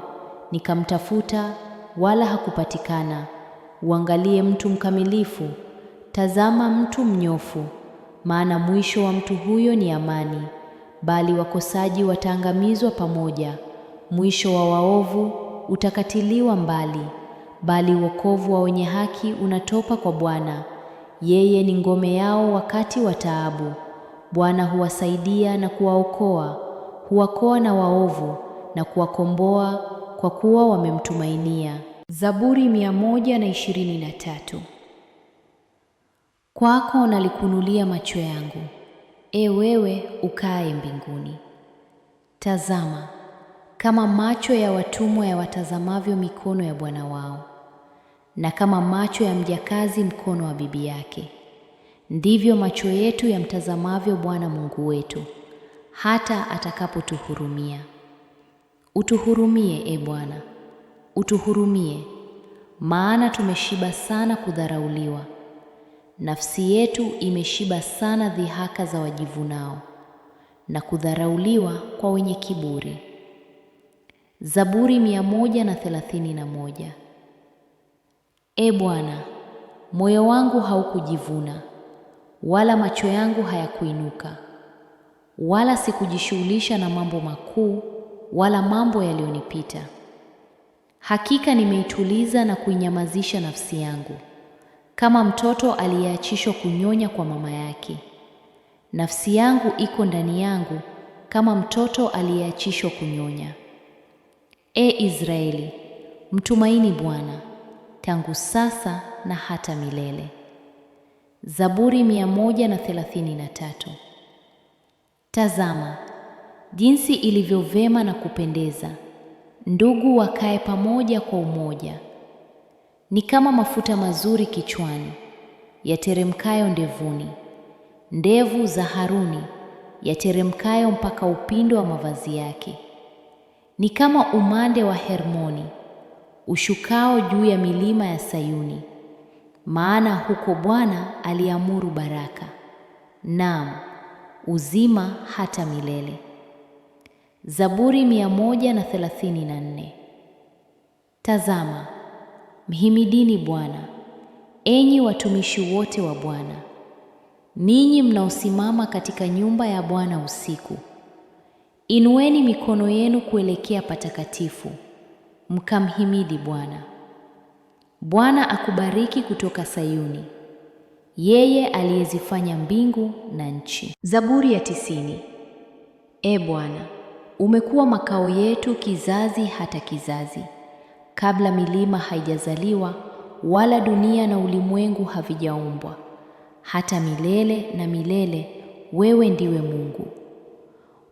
nikamtafuta, wala hakupatikana. Uangalie mtu mkamilifu, tazama mtu mnyofu, maana mwisho wa mtu huyo ni amani, bali wakosaji wataangamizwa pamoja. Mwisho wa waovu utakatiliwa mbali, bali wokovu wa wenye haki unatoka kwa Bwana. Yeye ni ngome yao wakati wa taabu. Bwana huwasaidia na kuwaokoa, huwakoa na waovu na kuwakomboa, kwa kuwa wamemtumainia. Zaburi 123. Kwako nalikunulia macho yangu, e wewe ukae mbinguni. Tazama, kama macho ya watumwa yawatazamavyo mikono ya bwana wao, na kama macho ya mjakazi mkono wa bibi yake, ndivyo macho yetu yamtazamavyo Bwana Mungu wetu, hata atakapotuhurumia. Utuhurumie, e Bwana, utuhurumie, maana tumeshiba sana kudharauliwa. Nafsi yetu imeshiba sana dhihaka za wajivunao, na kudharauliwa kwa wenye kiburi. Zaburi 131. E Bwana, moyo wangu haukujivuna, wala macho yangu hayakuinuka, wala sikujishughulisha na mambo makuu, wala mambo yaliyonipita. Hakika nimeituliza na kuinyamazisha nafsi yangu, kama mtoto aliyeachishwa kunyonya kwa mama yake. Nafsi yangu iko ndani yangu kama mtoto aliyeachishwa kunyonya. E Israeli, mtumaini Bwana tangu sasa na hata milele. Zaburi 133. Tazama jinsi ilivyo vema na kupendeza ndugu wakae pamoja kwa umoja. Ni kama mafuta mazuri kichwani, yateremkayo ndevuni, ndevu za Haruni yateremkayo mpaka upindo wa mavazi yake. Ni kama umande wa Hermoni ushukao juu ya milima ya Sayuni, maana huko Bwana aliamuru baraka, naam, uzima hata milele. Zaburi 134. Tazama, mhimidini Bwana, enyi watumishi wote wa Bwana, ninyi mnaosimama katika nyumba ya Bwana usiku. Inueni mikono yenu kuelekea patakatifu, mkamhimidi Bwana. Bwana akubariki kutoka Sayuni, yeye aliyezifanya mbingu na nchi. Zaburi ya 90. E Bwana, umekuwa makao yetu kizazi hata kizazi, kabla milima haijazaliwa wala dunia na ulimwengu havijaumbwa. Hata milele na milele wewe ndiwe Mungu.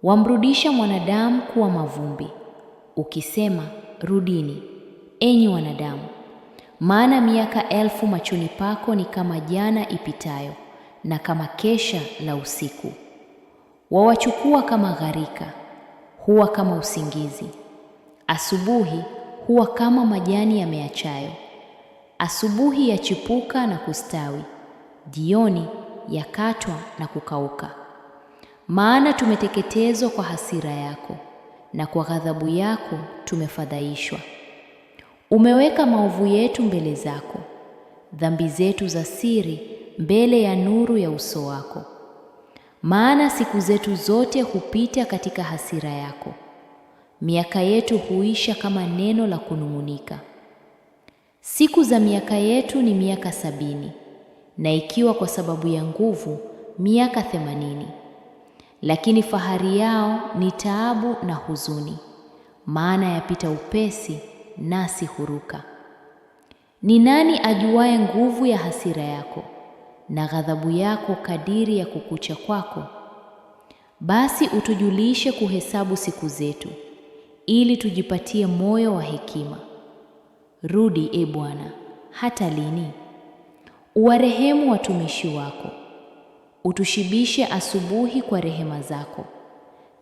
Wamrudisha mwanadamu kuwa mavumbi, ukisema, rudini, enyi wanadamu, maana miaka 1000 machoni pako ni kama jana ipitayo, na kama kesha la usiku. Wawachukua kama gharika, huwa kama usingizi. Asubuhi huwa kama majani yameachayo. Asubuhi yachipuka na kustawi, jioni yakatwa na kukauka. Maana tumeteketezwa kwa hasira yako, na kwa ghadhabu yako tumefadhaishwa. Umeweka maovu yetu mbele zako, dhambi zetu za siri mbele ya nuru ya uso wako. Maana siku zetu zote hupita katika hasira yako, miaka yetu huisha kama neno la kunung'unika. Siku za miaka yetu ni miaka 70, na ikiwa kwa sababu ya nguvu miaka 80. Lakini fahari yao ni taabu na huzuni, maana yapita upesi nasi huruka. Ni nani ajuaye nguvu ya hasira yako na ghadhabu yako kadiri ya kukucha kwako? Basi utujulishe kuhesabu siku zetu, ili tujipatie moyo wa hekima. Rudi, e Bwana, hata lini? Uwarehemu watumishi wako. Utushibishe asubuhi kwa rehema zako,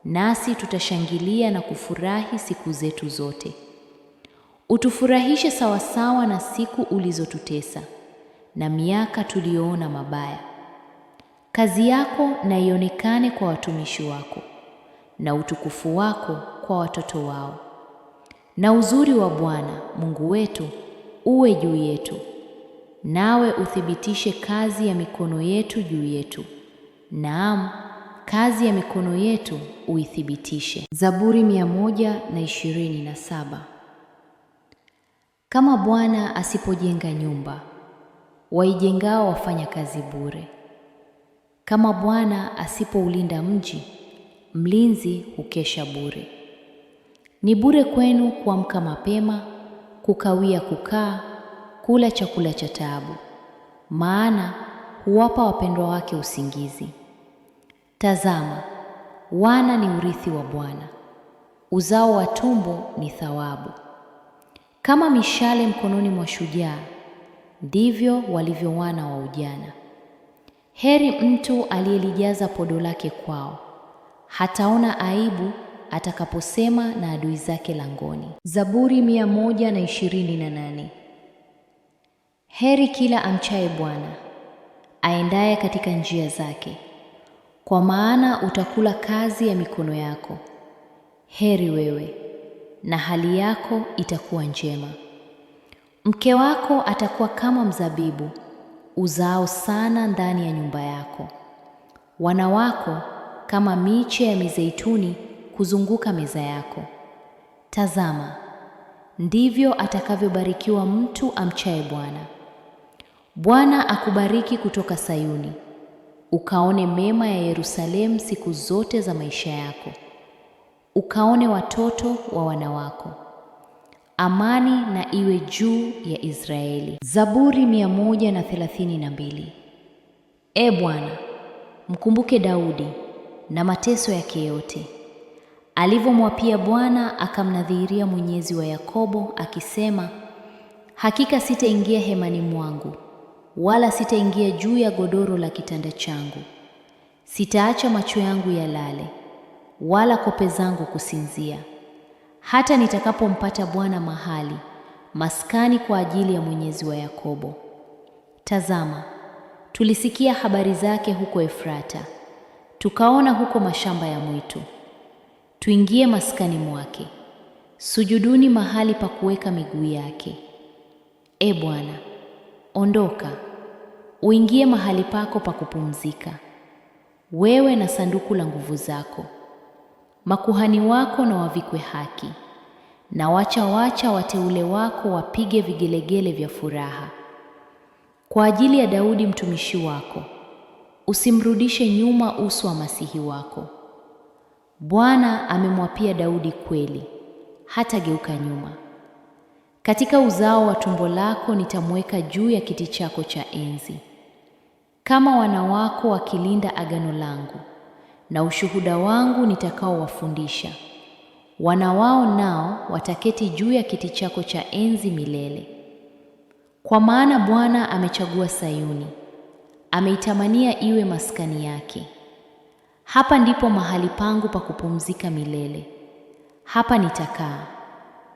nasi tutashangilia na kufurahi siku zetu zote. Utufurahishe sawasawa na siku ulizotutesa na miaka tuliyoona mabaya. Kazi yako na ionekane kwa watumishi wako, na utukufu wako kwa watoto wao. Na uzuri wa Bwana Mungu wetu uwe juu yetu, nawe uthibitishe kazi ya mikono yetu juu yetu. Naam, kazi ya mikono yetu uithibitishe. Zaburi 127. Kama Bwana asipojenga nyumba, waijengao wafanya kazi bure. Kama Bwana asipoulinda mji, mlinzi hukesha bure. Ni bure kwenu kuamka mapema, kukawia kukaa, kula chakula cha taabu, maana huwapa wapendwa wake usingizi. Tazama, wana ni urithi wa Bwana, uzao wa tumbo ni thawabu. Kama mishale mkononi mwa shujaa, ndivyo walivyo wana wa ujana. Heri mtu aliyelijaza podo lake kwao, hataona aibu atakaposema na adui zake langoni. Zaburi 128. Heri kila amchaye Bwana, aendaye katika njia zake, kwa maana utakula kazi ya mikono yako. Heri wewe, na hali yako itakuwa njema. Mke wako atakuwa kama mzabibu uzao sana ndani ya nyumba yako, wana wako kama miche ya mizeituni kuzunguka meza yako. Tazama, ndivyo atakavyobarikiwa mtu amchaye Bwana. Bwana akubariki kutoka Sayuni, ukaone mema ya Yerusalemu siku zote za maisha yako, ukaone watoto wa wana wako. Amani na iwe juu ya Israeli. Zaburi 132. E Bwana, mkumbuke Daudi na mateso yake yote, alivyomwapia Bwana akamnadhiria Mwenyezi wa Yakobo akisema, hakika sitaingia hemani mwangu, wala sitaingia juu ya godoro la kitanda changu. Sitaacha macho yangu yalale, wala kope zangu kusinzia, hata nitakapompata Bwana mahali, maskani kwa ajili ya Mwenyezi wa Yakobo. Tazama, tulisikia habari zake huko Efrata, tukaona huko mashamba ya mwitu. Tuingie maskani mwake, sujuduni mahali pa kuweka miguu yake. E Bwana, ondoka, uingie mahali pako pa kupumzika, wewe na sanduku la nguvu zako. Makuhani wako na wavikwe haki, na wacha wateule wako wapige vigelegele vya furaha. Kwa ajili ya Daudi mtumishi wako, usimrudishe nyuma uso wa masihi wako. Bwana amemwapia Daudi kweli, hatageuka nyuma. Katika uzao wa tumbo lako nitamweka juu ya kiti chako cha enzi. Kama wana wako wakilinda agano langu na ushuhuda wangu nitakaowafundisha, wana wao nao wataketi juu ya kiti chako cha enzi milele. Kwa maana Bwana amechagua Sayuni, ameitamania iwe maskani yake. Hapa ndipo mahali pangu pa kupumzika milele, hapa nitakaa,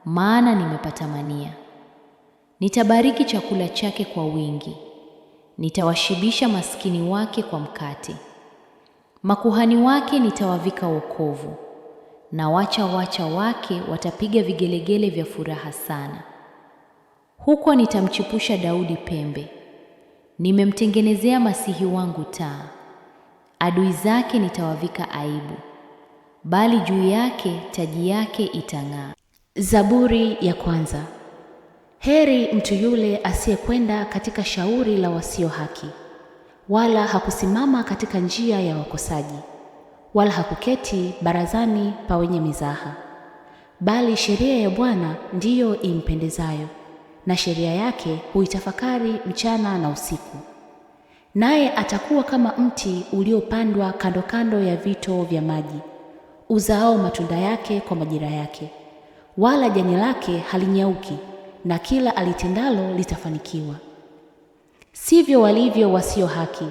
maana nimepatamania. Nitabariki chakula chake kwa wingi, nitawashibisha maskini wake kwa mkate. Makuhani wake nitawavika wokovu, na wacha wake watapiga vigelegele vya furaha sana. Huko nitamchipusha Daudi pembe, nimemtengenezea masihi wangu taa. Adui zake nitawavika aibu, bali juu yake taji yake itang'aa. Zaburi ya kwanza. Heri mtu yule asiyekwenda katika shauri la wasio haki, wala hakusimama katika njia ya wakosaji, wala hakuketi barazani pa wenye mizaha. Bali sheria ya Bwana ndiyo impendezayo, na sheria yake huitafakari mchana na usiku. Naye atakuwa kama mti uliopandwa kando kando ya vito vya maji, uzaao matunda yake kwa majira yake, wala jani lake halinyauki, na kila alitendalo litafanikiwa. Sivyo walivyo wasio haki,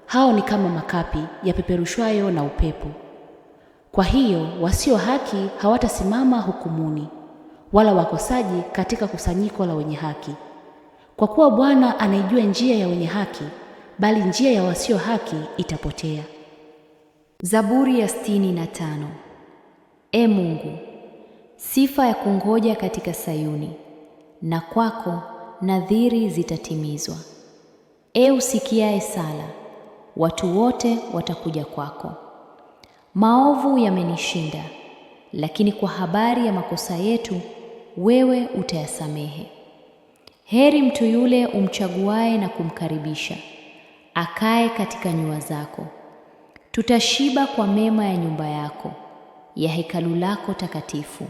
hao ni kama makapi yapeperushwayo na upepo. Kwa hiyo wasio haki hawatasimama hukumuni, wala wakosaji katika kusanyiko la wenye haki. Kwa kuwa Bwana anaijua njia ya wenye haki, bali njia ya wasio haki itapotea. Zaburi ya 65. Ee Mungu, sifa ya kungoja katika Sayuni, na kwako nadhiri zitatimizwa. Ee usikiaye sala, watu wote watakuja kwako. Maovu yamenishinda, lakini kwa habari ya makosa yetu wewe utayasamehe. Heri mtu yule umchaguaye na kumkaribisha, akae katika nyua zako. Tutashiba kwa mema ya nyumba yako, ya hekalu lako takatifu.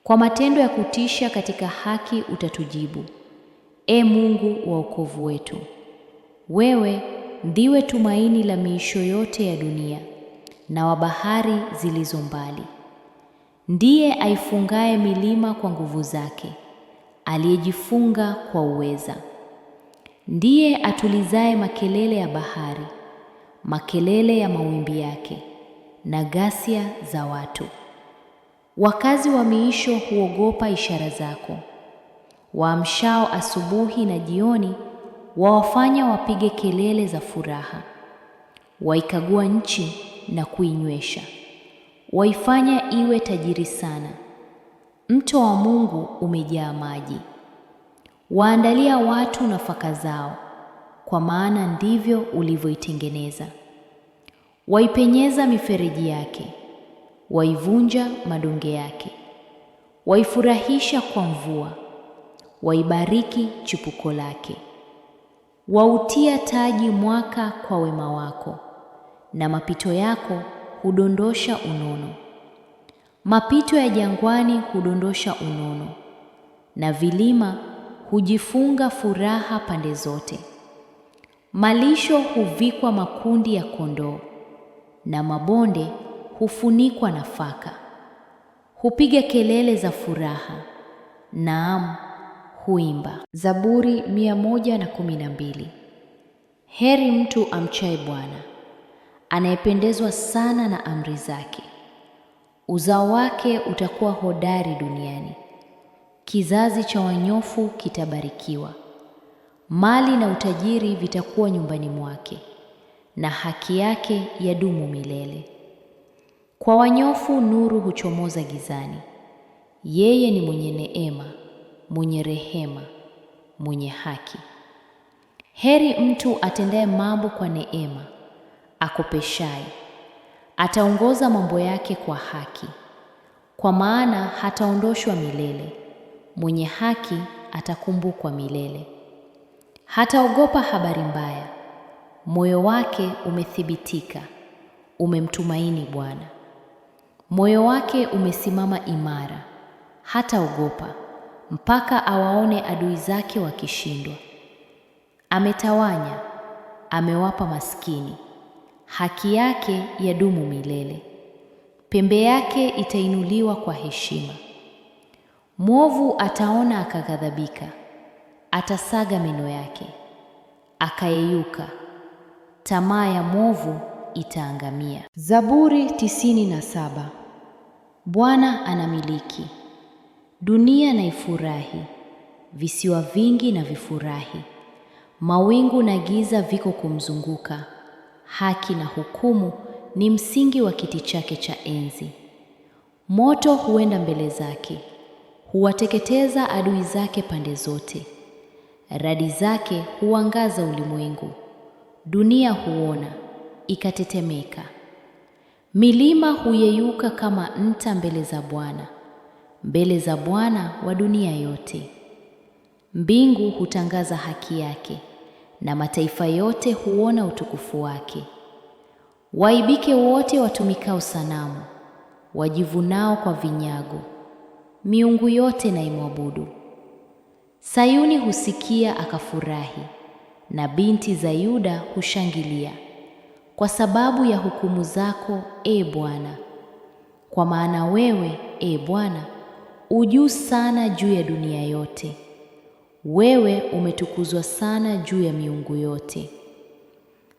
Kwa matendo ya kutisha katika haki utatujibu, Ee Mungu wa wokovu wetu. Wewe ndiwe tumaini la miisho yote ya dunia na wa bahari zilizo mbali. Ndiye aifungaye milima kwa nguvu zake, aliyejifunga kwa uweza. Ndiye atulizaye makelele ya bahari, makelele ya mawimbi yake, na ghasia za watu. Wakazi wa miisho huogopa ishara zako. Waamshao asubuhi na jioni wawafanya wapige kelele za furaha. Waikagua nchi na kuinywesha, waifanya iwe tajiri sana. Mto wa Mungu umejaa maji. Waandalia watu nafaka zao, kwa maana ndivyo ulivyoitengeneza. Waipenyeza mifereji yake, waivunja madonge yake. Waifurahisha kwa mvua, waibariki chipuko lake. Wautia taji mwaka kwa wema wako, na mapito yako hudondosha unono. Mapito ya jangwani hudondosha unono, na vilima hujifunga furaha pande zote. Malisho huvikwa makundi ya kondoo, na mabonde hufunikwa nafaka. Hupiga kelele za furaha, naam, huimba. Zaburi 112. Heri mtu amchaye Bwana, anayependezwa sana na amri zake. Uzao wake utakuwa hodari duniani, kizazi cha wanyofu kitabarikiwa. Mali na utajiri vitakuwa nyumbani mwake, na haki yake yadumu milele. Kwa wanyofu nuru huchomoza gizani. Yeye ni mwenye neema, mwenye rehema, mwenye haki. Heri mtu atendaye mambo kwa neema, akopeshaye. Ataongoza mambo yake kwa haki, kwa maana hataondoshwa milele. Mwenye haki atakumbukwa milele. Hataogopa habari mbaya. Moyo wake umethibitika, umemtumaini Bwana. Moyo wake umesimama imara, hataogopa mpaka awaone adui zake wakishindwa. Ametawanya, amewapa maskini. Haki yake yadumu milele. Pembe yake itainuliwa kwa heshima. Mwovu ataona akaghadhabika, atasaga meno yake, akayeyuka. Tamaa ya mwovu itaangamia. Zaburi 97. Bwana anamiliki. Dunia na ifurahi, visiwa vingi na vifurahi. Mawingu na giza viko kumzunguka. Haki na hukumu ni msingi wa kiti chake cha enzi. Moto huenda mbele zake, huwateketeza adui zake pande zote. Radi zake huangaza ulimwengu. Dunia huona ikatetemeka. Milima huyeyuka kama nta mbele za Bwana wa dunia yote. Mbingu hutangaza haki yake, na mataifa yote huona utukufu wake. Waibike wote watumikao sanamu, wajivunao kwa vinyago. Miungu yote na imwabudu. Sayuni husikia akafurahi, na binti za Yuda hushangilia kwa sababu ya hukumu zako, e Bwana. Kwa maana wewe, e Bwana, ujuu sana juu ya dunia yote. Wewe umetukuzwa sana juu ya miungu yote.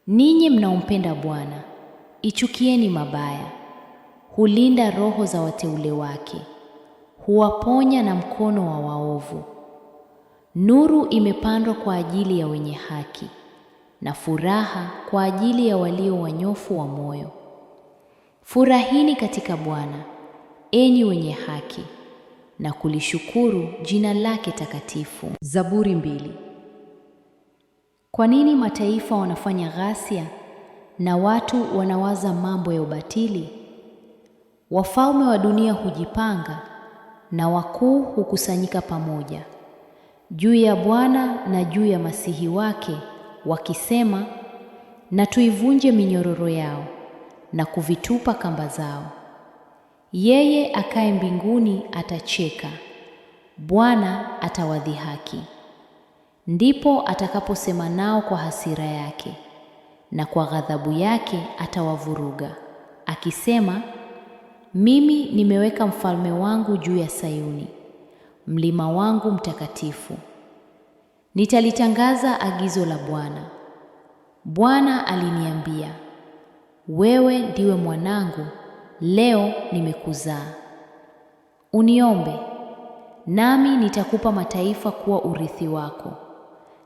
Ninyi mnaompenda Bwana, ichukieni mabaya. Hulinda roho za wateule wake, huwaponya na mkono wa waovu. Nuru imepandwa kwa ajili ya wenye haki, na furaha kwa ajili ya walio wanyofu wa moyo. Furahini katika Bwana, enyi wenye haki, na kulishukuru jina lake takatifu. Zaburi 2. Kwa nini mataifa wanafanya ghasia na watu wanawaza mambo ya ubatili? Wafalme wa dunia hujipanga na wakuu hukusanyika pamoja juu ya Bwana na juu ya Masihi wake, wakisema, na tuivunje minyororo yao na kuvitupa kamba zao. Yeye akaye mbinguni atacheka, Bwana atawadhihaki. Ndipo atakaposema nao kwa hasira yake, na kwa ghadhabu yake atawavuruga, akisema, mimi nimeweka mfalme wangu juu ya Sayuni, mlima wangu mtakatifu. Nitalitangaza agizo la Bwana. Bwana aliniambia, wewe ndiwe mwanangu, leo nimekuzaa. Uniombe, nami nitakupa mataifa kuwa urithi wako,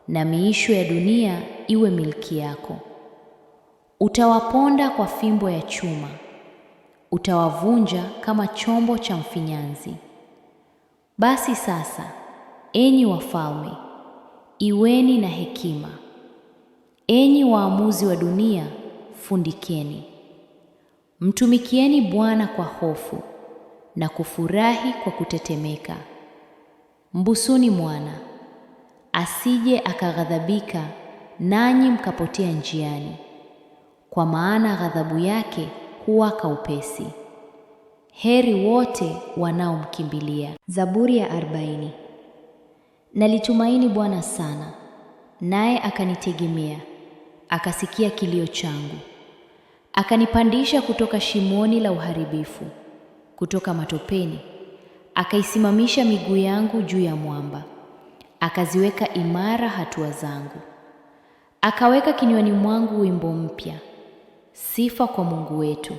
na miisho ya dunia iwe milki yako. Utawaponda kwa fimbo ya chuma, utawavunja kama chombo cha mfinyanzi. Basi sasa, enyi wafalme, iweni na hekima. Enyi waamuzi wa dunia, fundikeni. Mtumikieni Bwana kwa hofu na kufurahi kwa kutetemeka. Mbusuni mwana, asije akaghadhabika nanyi mkapotea njiani, kwa maana ghadhabu yake huwaka upesi. Heri wote wanaomkimbilia. Zaburi ya 40. Nalitumaini Bwana sana, naye akanitegemea, akasikia kilio changu. Akanipandisha kutoka shimoni la uharibifu, kutoka matopeni, akaisimamisha miguu yangu juu ya mwamba, akaziweka imara hatua zangu. Akaweka kinywani mwangu wimbo mpya, sifa kwa Mungu wetu.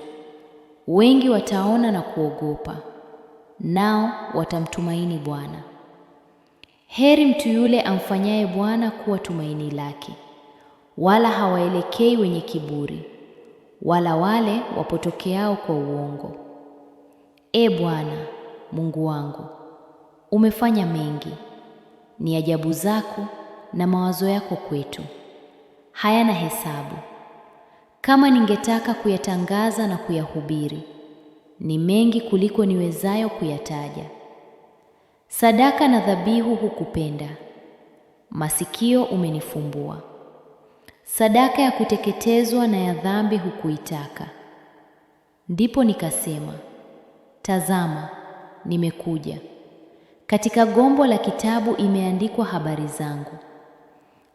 Wengi wataona na kuogopa, nao watamtumaini Bwana. Heri mtu yule amfanyaye Bwana kuwa tumaini lake, wala hawaelekei wenye kiburi, wala wale wapotokeao kwa uongo. E Bwana, Mungu wangu, umefanya mengi. Ni ajabu zako na mawazo yako kwetu, hayana hesabu. Kama ningetaka kuyatangaza na kuyahubiri, ni mengi kuliko niwezayo kuyataja. Sadaka na dhabihu hukupenda, masikio umenifumbua. Sadaka ya kuteketezwa na ya dhambi hukuitaka. Ndipo nikasema, tazama, nimekuja. Katika gombo la kitabu imeandikwa habari zangu.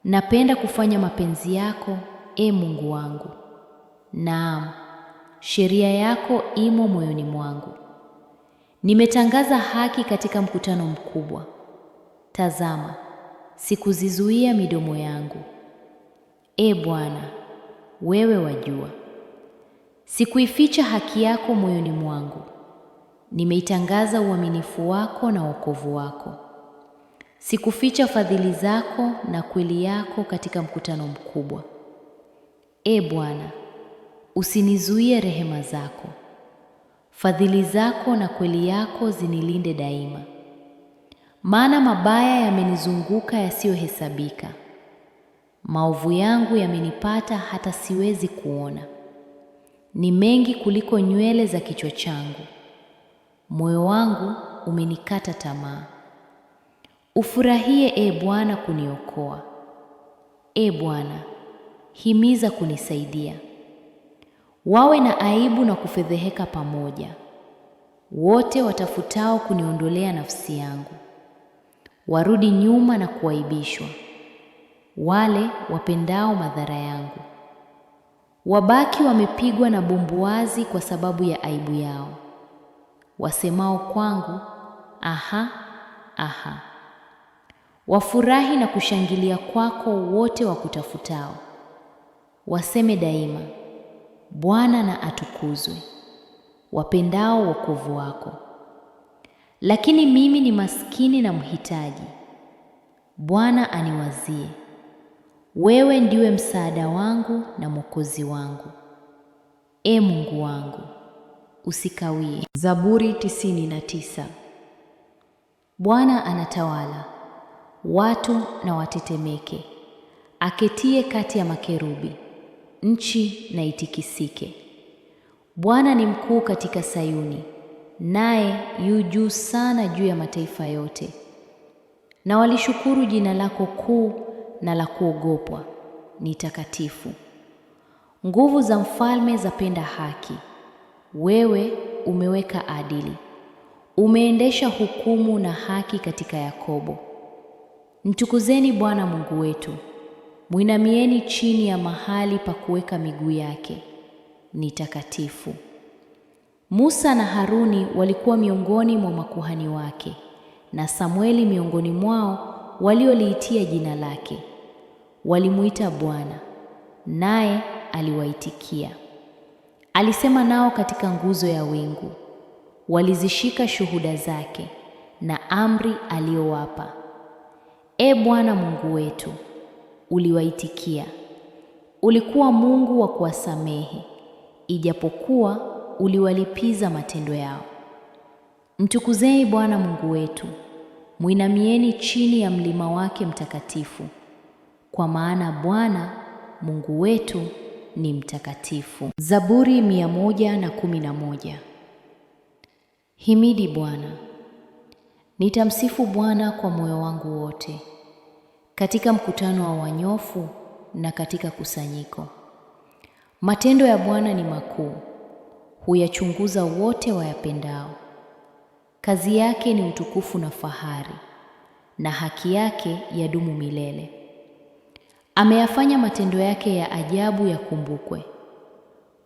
Napenda kufanya mapenzi yako, e Mungu wangu. Naam, sheria yako imo moyoni mwangu. Nimetangaza haki katika mkutano mkubwa. Tazama, sikuzizuia midomo yangu. E Bwana, wewe wajua. Sikuificha haki yako moyoni mwangu. Nimeitangaza uaminifu wako na wokovu wako. Sikuficha fadhili zako na kweli yako katika mkutano mkubwa. E Bwana, usinizuie rehema zako. Fadhili zako na kweli yako zinilinde daima. Maana mabaya yamenizunguka yasiyohesabika. Maovu yangu yamenipata hata siwezi kuona. Ni mengi kuliko nywele za kichwa changu. Moyo wangu umenikata tamaa. Ufurahie, e Bwana, kuniokoa. E Bwana, himiza kunisaidia. Wawe na aibu na kufedheheka pamoja wote watafutao kuniondolea nafsi yangu. Warudi nyuma na kuaibishwa wale wapendao madhara yangu. Wabaki wamepigwa na bumbuazi kwa sababu ya aibu yao, wasemao kwangu, aha, aha. Wafurahi na kushangilia kwako wote wakutafutao, waseme daima, Bwana na atukuzwe, wapendao wokovu wako. Lakini mimi ni maskini na mhitaji, Bwana aniwazie. Wewe ndiwe msaada wangu na Mwokozi wangu. E Mungu wangu, usikawie. Zaburi 99. Bwana anatawala, watu na watetemeke. Aketie kati ya makerubi, nchi na itikisike. Bwana ni mkuu katika Sayuni, naye yu juu sana juu ya mataifa yote. Na walishukuru jina lako kuu na la kuogopwa, ni takatifu. Nguvu za mfalme zapenda haki. Wewe umeweka adili, umeendesha hukumu na haki katika Yakobo. Mtukuzeni Bwana Mungu wetu, mwinamieni chini ya mahali pa kuweka miguu yake, ni takatifu. Musa na Haruni walikuwa miongoni mwa makuhani wake, na Samueli miongoni mwao walioliitia jina lake. Walimuita Bwana, naye aliwaitikia. Alisema nao katika nguzo ya wingu. Walizishika shuhuda zake na amri aliyowapa. E Bwana Mungu wetu, uliwaitikia. Ulikuwa Mungu wa kuwasamehe, ijapokuwa uliwalipiza matendo yao. Mtukuzeni Bwana Mungu wetu, mwinamieni chini ya mlima wake mtakatifu, kwa maana Bwana Mungu wetu ni mtakatifu. Zaburi 111. Himidi Bwana. Nitamsifu Bwana kwa moyo wangu wote, katika mkutano wa wanyofu na katika kusanyiko. Matendo ya Bwana ni makuu, huyachunguza wote wayapendao. Kazi yake ni utukufu na fahari, na haki yake yadumu milele. Ameyafanya matendo yake ya ajabu yakumbukwe.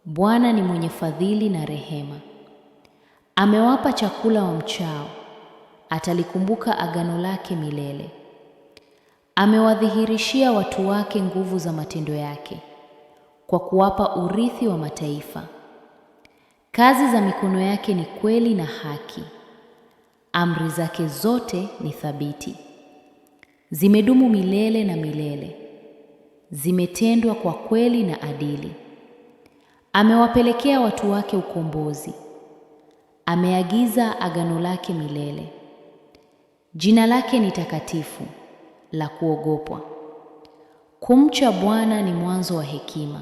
Bwana ni mwenye fadhili na rehema. Amewapa chakula wamchao, atalikumbuka agano lake milele. Amewadhihirishia watu wake nguvu za matendo yake, kwa kuwapa urithi wa mataifa. Kazi za mikono yake ni kweli na haki. Amri zake zote ni thabiti, zimedumu milele na milele. Zimetendwa kwa kweli na adili. Amewapelekea watu wake ukombozi. Ameagiza agano lake milele. Jina lake ni takatifu, la kuogopwa. Kumcha Bwana ni mwanzo wa hekima.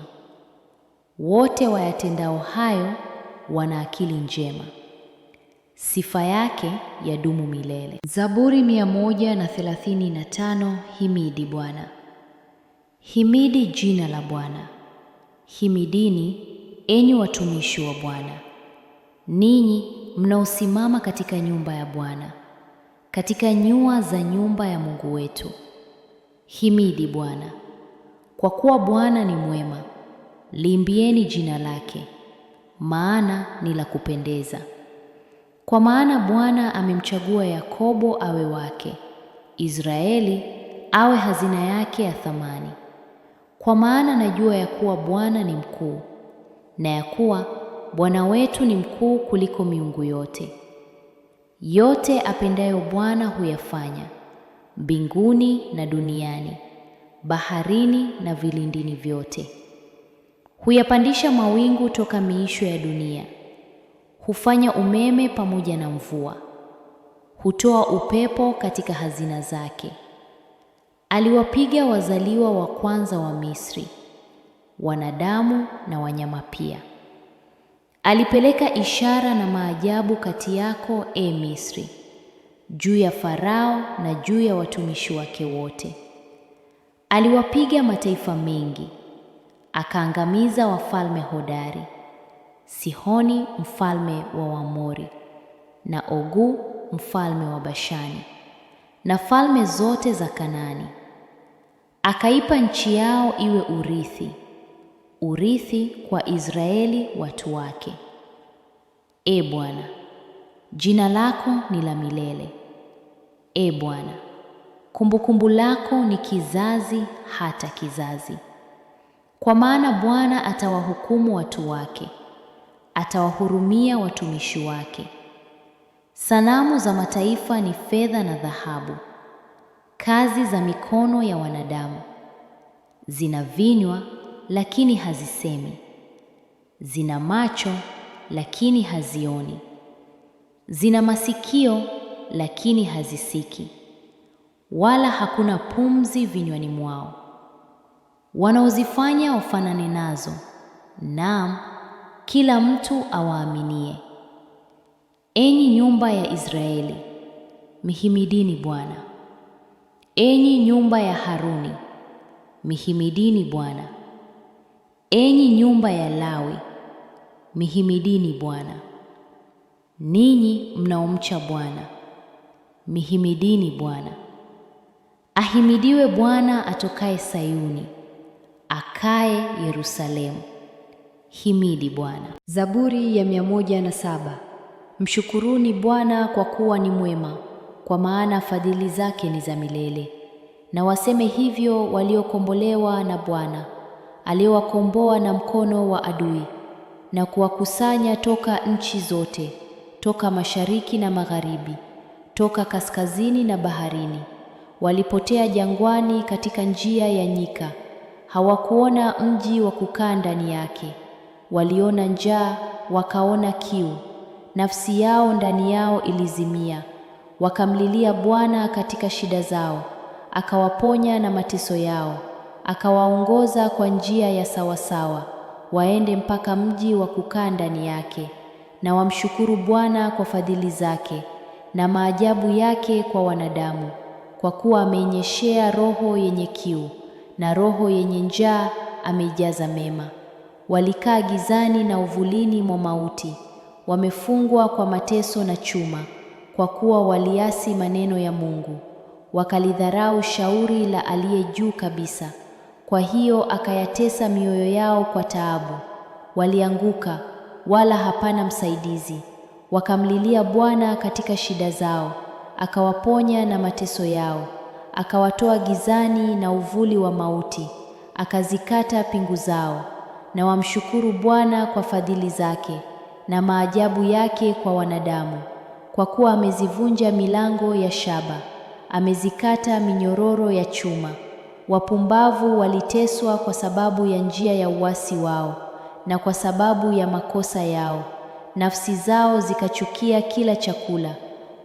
Wote wayatendao hayo wana akili njema. Sifa yake yadumu milele. Zaburi 135. Himidi Bwana. Himidi jina la Bwana. Himidini, enyi watumishi wa Bwana, ninyi mnaosimama katika nyumba ya Bwana, katika nyua za nyumba ya Mungu wetu. Himidi Bwana. Kwa kuwa Bwana ni mwema, liimbieni jina lake, maana ni la kupendeza. Kwa maana Bwana amemchagua Yakobo awe wake, Israeli awe hazina yake ya thamani. Kwa maana najua ya kuwa Bwana ni mkuu, na ya kuwa Bwana wetu ni mkuu kuliko miungu yote. Yote apendayo Bwana huyafanya, mbinguni na duniani, baharini na vilindini vyote. Huyapandisha mawingu toka miisho ya dunia. Hufanya umeme pamoja na mvua. Hutoa upepo katika hazina zake. Aliwapiga wazaliwa wa kwanza wa Misri, wanadamu na wanyama pia. Alipeleka ishara na maajabu kati yako, e Misri, juu ya Farao na juu ya watumishi wake wote. Aliwapiga mataifa mengi, akaangamiza wafalme hodari, Sihoni mfalme wa Waamori, na Ogu mfalme wa Bashani, na falme zote za Kanaani. Akaipa nchi yao iwe urithi kwa Israeli watu wake. Ee Bwana, jina lako ni la milele. Ee Bwana, kumbukumbu lako ni kizazi hata kizazi. Kwa maana Bwana atawahukumu watu wake, atawahurumia watumishi wake. Sanamu za mataifa ni fedha na dhahabu, kazi za mikono ya wanadamu. Zina vinywa lakini hazisemi, zina macho lakini hazioni, zina masikio lakini hazisiki, wala hakuna pumzi vinywani mwao. Wanaozifanya wafanane nazo, naam, kila mtu awaaminie. Enyi nyumba ya Israeli, mihimidini Bwana. Enyi nyumba ya Haruni, mihimidini Bwana. Enyi nyumba ya Lawi, mihimidini Bwana. Ninyi mnaomcha Bwana, mihimidini Bwana. Ahimidiwe Bwana atokaye Sayuni, akae Yerusalemu. Himidi Bwana. Zaburi ya 107. Mshukuruni Bwana kwa kuwa ni mwema, kwa maana fadhili zake ni za milele. Na waseme hivyo waliokombolewa na Bwana, aliowakomboa na mkono wa adui, na kuwakusanya toka nchi zote, toka mashariki na magharibi, toka kaskazini na baharini. Walipotea jangwani katika njia ya nyika, hawakuona mji wa kukaa ndani yake. Waliona njaa, wakaona kiu, nafsi yao ndani yao ilizimia. Wakamlilia Bwana katika shida zao, akawaponya na mateso yao, akawaongoza kwa njia ya sawasawa, waende mpaka mji wa kukaa ndani yake. Na wamshukuru Bwana kwa fadhili zake na maajabu yake kwa wanadamu, kwa kuwa ameinyeshea roho yenye kiu, na roho yenye njaa ameijaza mema. Walikaa gizani na uvulini mwa mauti, wamefungwa kwa mateso na chuma, kwa kuwa waliasi maneno ya Mungu, wakalidharau shauri la aliye juu kabisa. Kwa hiyo akayatesa mioyo yao kwa taabu. Walianguka, wala hapana msaidizi. Wakamlilia Bwana katika shida zao, akawaponya na mateso yao. Akawatoa gizani na uvuli wa mauti, akazikata pingu zao. Na wamshukuru Bwana kwa fadhili zake na maajabu yake kwa wanadamu, kwa kuwa amezivunja milango ya shaba, amezikata minyororo ya chuma. Wapumbavu waliteswa kwa sababu ya njia ya uasi wao, na kwa sababu ya makosa yao. Nafsi zao zikachukia kila chakula,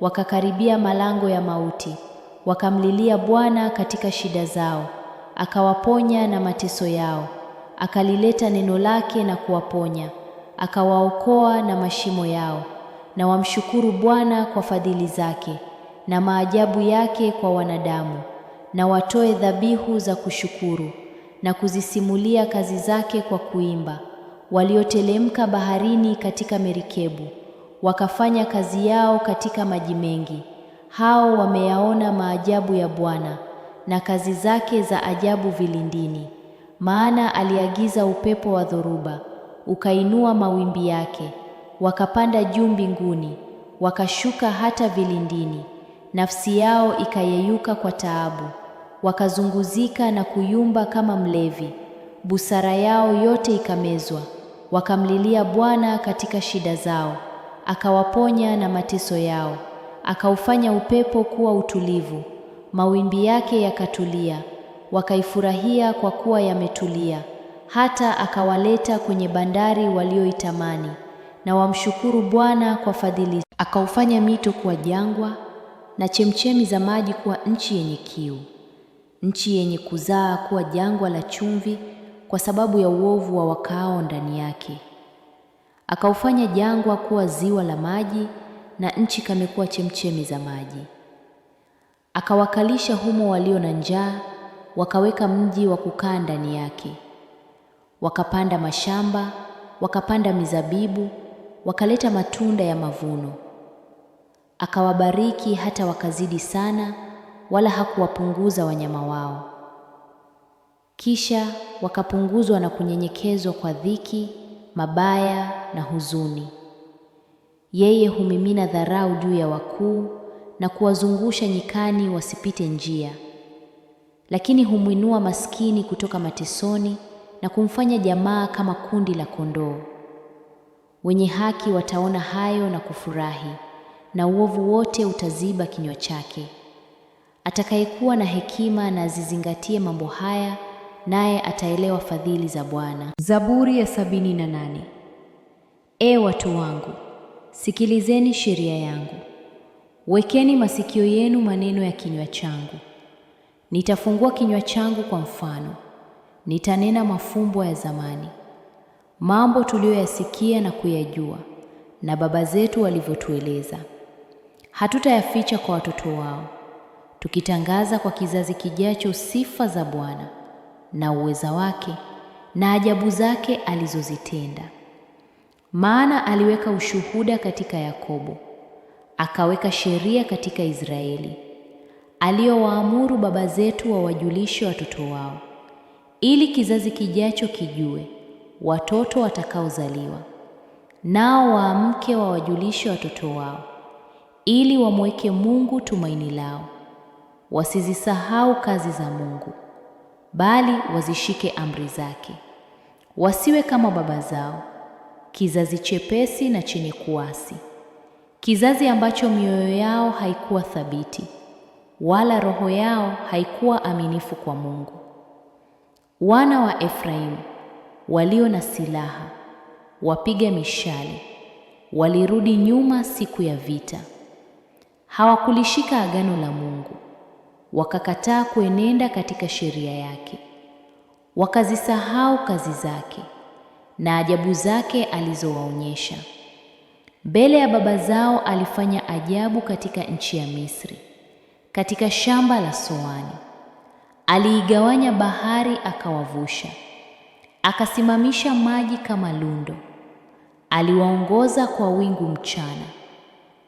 wakakaribia malango ya mauti. Wakamlilia Bwana katika shida zao, akawaponya na mateso yao. Akalileta neno lake na kuwaponya, akawaokoa na mashimo yao. Na wamshukuru Bwana kwa fadhili zake na maajabu yake kwa wanadamu, na watoe dhabihu za kushukuru na kuzisimulia kazi zake kwa kuimba. Waliotelemka baharini katika merikebu, wakafanya kazi yao katika maji mengi. Hao wameyaona maajabu ya Bwana na kazi zake za ajabu vilindini. Maana aliagiza upepo wa dhoruba, ukainua mawimbi yake. Wakapanda juu mbinguni, wakashuka hata vilindini. Nafsi yao ikayeyuka kwa taabu, wakazunguzika na kuyumba kama mlevi. Busara yao yote ikamezwa. Wakamlilia Bwana katika shida zao, akawaponya na mateso yao. Akaufanya upepo kuwa utulivu, mawimbi yake yakatulia. Wakaifurahia kwa kuwa yametulia, hata akawaleta kwenye bandari walioitamani. Na wamshukuru Bwana kwa fadhili. Akaufanya mito kuwa jangwa na chemchemi za maji kuwa nchi yenye kiu, nchi yenye kuzaa kuwa jangwa la chumvi, kwa sababu ya uovu wa wakaao ndani yake. Akaufanya jangwa kuwa ziwa la maji, na nchi kamekuwa chemchemi za maji. Akawakalisha humo walio na njaa, wakaweka mji wa kukaa ndani yake. Wakapanda mashamba, wakapanda mizabibu, wakaleta matunda ya mavuno. Akawabariki hata wakazidi sana, wala hakuwapunguza wanyama wao. Kisha wakapunguzwa na kunyenyekezwa kwa dhiki, mabaya na huzuni. Yeye humimina dharau juu ya wakuu na kuwazungusha nyikani wasipite njia. Lakini humwinua maskini kutoka matesoni na kumfanya jamaa kama kundi la kondoo. Wenye haki wataona hayo na kufurahi, na uovu wote utaziba kinywa chake. Atakayekuwa na hekima na azizingatie mambo haya, naye ataelewa fadhili za Bwana. Zaburi ya 78. Watu wangu, sikilizeni sheria yangu. Wekeni masikio yenu maneno ya kinywa changu. Nitafungua kinywa changu kwa mfano, nitanena mafumbo ya zamani, mambo tuliyoyasikia na kuyajua, na baba zetu walivyotueleza. Hatutayaficha kwa watoto wao, tukitangaza kwa kizazi kijacho sifa za Bwana na uweza wake na ajabu zake alizozitenda. Maana aliweka ushuhuda katika Yakobo, akaweka sheria katika Israeli, aliyowaamuru baba zetu wawajulishe watoto wao, ili kizazi kijacho kijue, watoto watakaozaliwa, nao waamke wawajulishe watoto wao, ili wamweke Mungu tumaini lao, wasizisahau kazi za Mungu, bali wazishike amri zake. Wasiwe kama baba zao, kizazi chepesi na chenye kuasi, kizazi ambacho mioyo yao haikuwa thabiti, wala roho yao haikuwa aminifu kwa Mungu. Wana wa Efraimu walio na silaha, wapiga mishale, walirudi nyuma siku ya vita. Hawakulishika agano la Mungu, wakakataa kuenenda katika sheria yake. Wakazisahau kazi zake na ajabu zake alizowaonyesha. Mbele ya baba zao alifanya ajabu katika nchi ya Misri, katika shamba la Soani. Aliigawanya bahari akawavusha, akasimamisha maji kama lundo. Aliwaongoza kwa wingu mchana,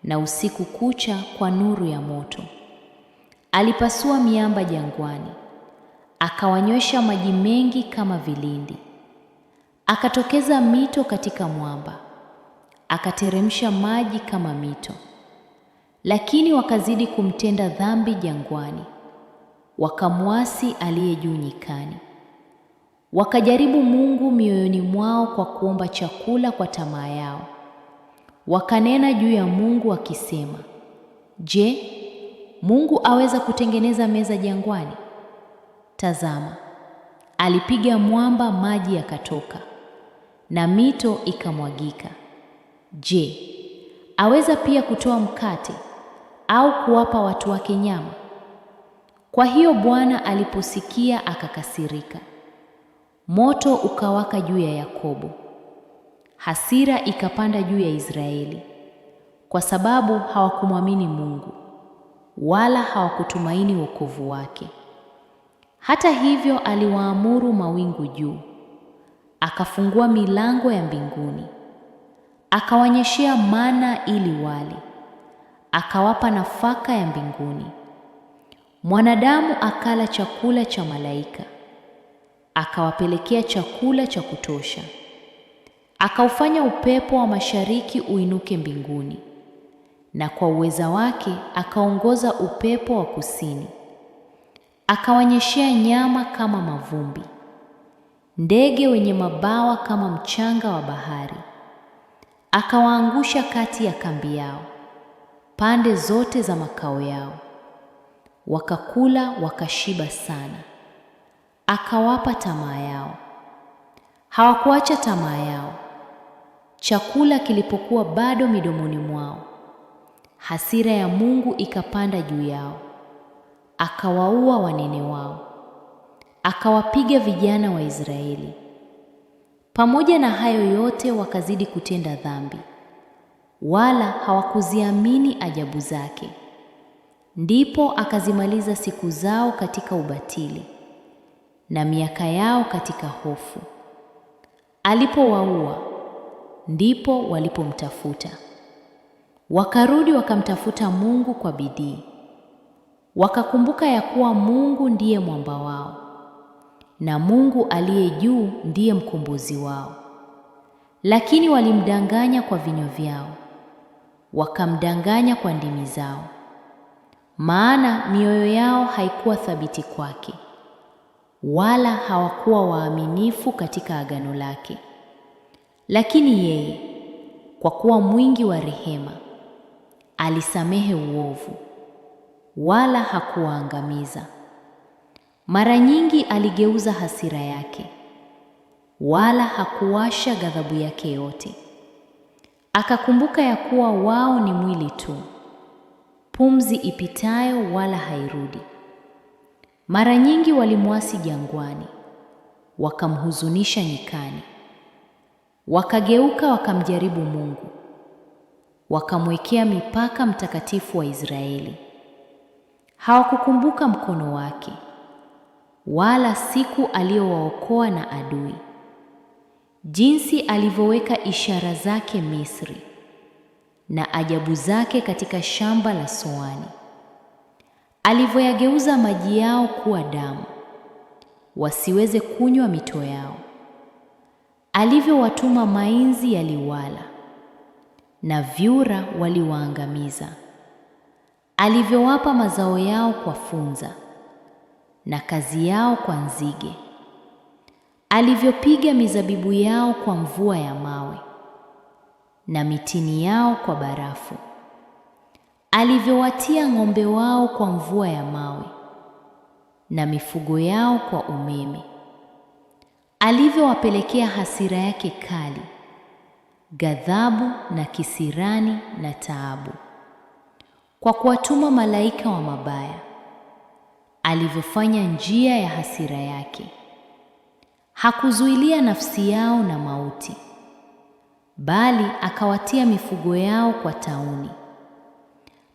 na usiku kucha kwa nuru ya moto. Alipasua miamba jangwani, akawanywesha maji mengi kama vilindi. Akatokeza mito katika mwamba, akateremsha maji kama mito. Lakini wakazidi kumtenda dhambi jangwani, wakamwasi aliye juu nyikani. Wakajaribu Mungu mioyoni mwao kwa kuomba chakula kwa tamaa yao. Wakanena juu ya Mungu wakisema, Je, Mungu aweza kutengeneza meza jangwani? Tazama, alipiga mwamba, maji yakatoka, na mito ikamwagika. Je, aweza pia kutoa mkate au kuwapa watu wake nyama? Kwa hiyo Bwana aliposikia akakasirika. Moto ukawaka juu ya Yakobo, hasira ikapanda juu ya Israeli, kwa sababu hawakumwamini Mungu, wala hawakutumaini wokovu wake. Hata hivyo aliwaamuru mawingu juu, akafungua milango ya mbinguni, akawanyeshea mana ili wale, akawapa nafaka ya mbinguni. Mwanadamu akala chakula cha malaika, akawapelekea chakula cha kutosha. Akaufanya upepo wa mashariki uinuke mbinguni, na kwa uweza wake akaongoza upepo wa kusini. Akawanyeshea nyama kama mavumbi, ndege wenye mabawa kama mchanga wa bahari. Akawaangusha kati ya kambi yao, pande zote za makao yao. Wakakula wakashiba sana, akawapa tamaa yao. Hawakuacha tamaa yao, chakula kilipokuwa bado midomoni mwao. Hasira ya Mungu ikapanda juu yao, akawaua wanene wao, akawapiga vijana wa Israeli. Pamoja na hayo yote wakazidi kutenda dhambi, wala hawakuziamini ajabu zake. Ndipo akazimaliza siku zao katika ubatili na miaka yao katika hofu. Alipowaua, ndipo walipomtafuta. Wakarudi wakamtafuta Mungu kwa bidii. Wakakumbuka ya kuwa Mungu ndiye mwamba wao, na Mungu aliye juu ndiye mkombozi wao. Lakini walimdanganya kwa vinywa vyao, wakamdanganya kwa ndimi zao, maana mioyo yao haikuwa thabiti kwake, wala hawakuwa waaminifu katika agano lake. Lakini yeye, kwa kuwa mwingi wa rehema, alisamehe uovu, wala hakuwaangamiza. Mara nyingi aligeuza hasira yake, wala hakuwasha ghadhabu yake yote. Akakumbuka ya kuwa wao ni mwili tu, pumzi ipitayo wala hairudi. Mara nyingi walimwasi jangwani, wakamhuzunisha nyikani. Wakageuka wakamjaribu Mungu, wakamwekea mipaka Mtakatifu wa Israeli. Hawakukumbuka mkono wake, wala siku aliyowaokoa na adui, jinsi alivyoweka ishara zake Misri na ajabu zake katika shamba la Soani, alivyoyageuza maji yao kuwa damu, wasiweze kunywa mito yao, alivyowatuma mainzi yaliwala, na vyura waliwaangamiza, alivyowapa mazao yao kwa funza, na kazi yao kwa nzige, alivyopiga mizabibu yao kwa mvua ya mawe, na mitini yao kwa barafu, alivyowatia ng'ombe wao kwa mvua ya mawe, na mifugo yao kwa umeme, alivyowapelekea hasira yake kali, ghadhabu na kisirani na taabu, kwa kuwatuma malaika wa mabaya, alivyofanya njia ya hasira yake. Hakuzuilia nafsi yao na mauti, bali akawatia mifugo yao kwa tauni,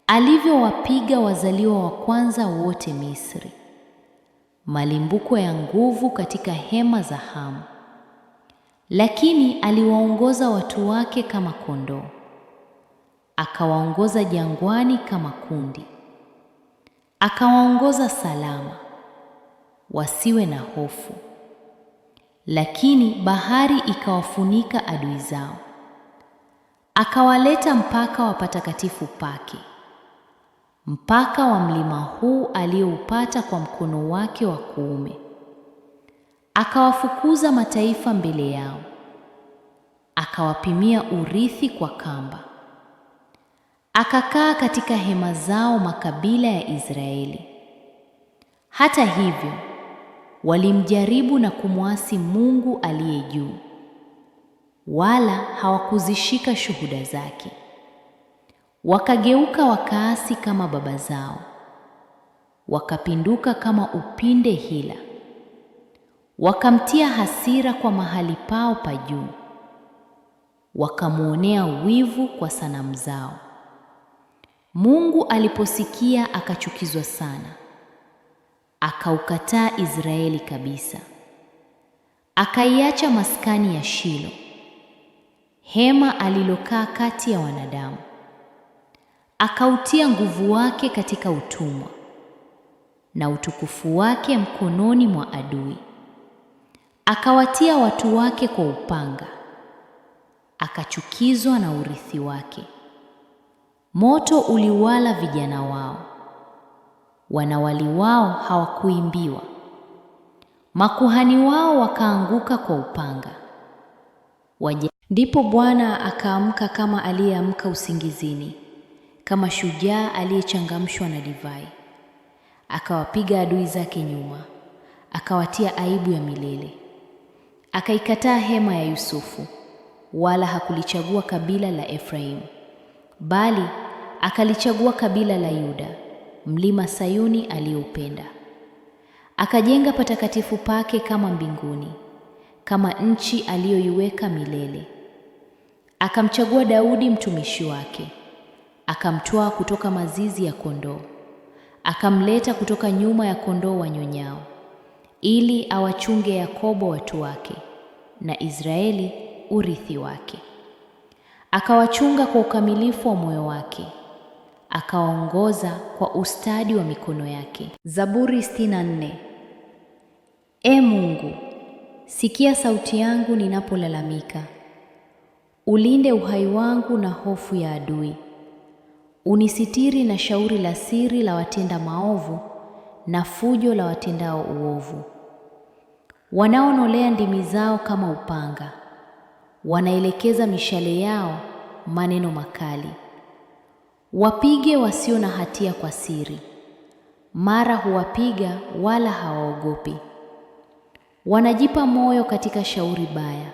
alivyowapiga wazaliwa wa kwanza wote Misri, malimbuko ya nguvu katika hema za Hamu. Lakini aliwaongoza watu wake kama kondoo, akawaongoza jangwani kama kundi, akawaongoza salama, wasiwe na hofu. Lakini bahari ikawafunika adui zao, akawaleta mpaka wa patakatifu pake, mpaka wa mlima huu alioupata kwa mkono wake wa kuume. Akawafukuza mataifa mbele yao, akawapimia urithi kwa kamba. Akakaa katika hema zao makabila ya Israeli. Hata hivyo, walimjaribu na kumwasi Mungu aliye juu, wala hawakuzishika shuhuda zake. Wakageuka wakaasi kama baba zao, wakapinduka kama upinde hila. Wakamtia hasira kwa mahali pao pa juu, wakamwonea wivu kwa sanamu zao. Mungu aliposikia akachukizwa sana, akaukataa Israeli kabisa. Akaiacha maskani ya Shilo, hema alilokaa kati ya wanadamu. Akautia nguvu wake katika utumwa, na utukufu wake mkononi mwa adui. Akawatia watu wake kwa upanga, akachukizwa na urithi wake. Moto uliwala vijana wao, wanawali wao hawakuimbiwa. Makuhani wao wakaanguka kwa upanga. Ndipo Bwana akaamka kama aliyeamka usingizini, kama shujaa aliyechangamshwa na divai. Akawapiga adui zake nyuma, akawatia aibu ya milele. Akaikataa hema ya Yusufu, wala hakulichagua kabila la Efraimu, bali akalichagua kabila la Yuda, mlima Sayuni aliyoupenda. Akajenga patakatifu pake kama mbinguni, kama nchi aliyoiweka milele. Akamchagua Daudi mtumishi wake, akamtwaa kutoka mazizi ya kondoo, akamleta kutoka nyuma ya kondoo wanyonyao, ili awachunge Yakobo watu wake, na Israeli urithi wake. Akawachunga kwa ukamilifu wa moyo wake, akawaongoza kwa ustadi wa mikono yake. Zaburi 64. Ee Mungu, sikia sauti yangu ninapolalamika. Ulinde uhai wangu na hofu ya adui. Unisitiri na shauri la siri la watenda maovu na fujo la watendao uovu. Wanaonolea ndimi zao kama upanga, wanaelekeza mishale yao maneno makali. Wapige wasio na hatia kwa siri, mara huwapiga wala hawaogopi. Wanajipa moyo katika shauri baya,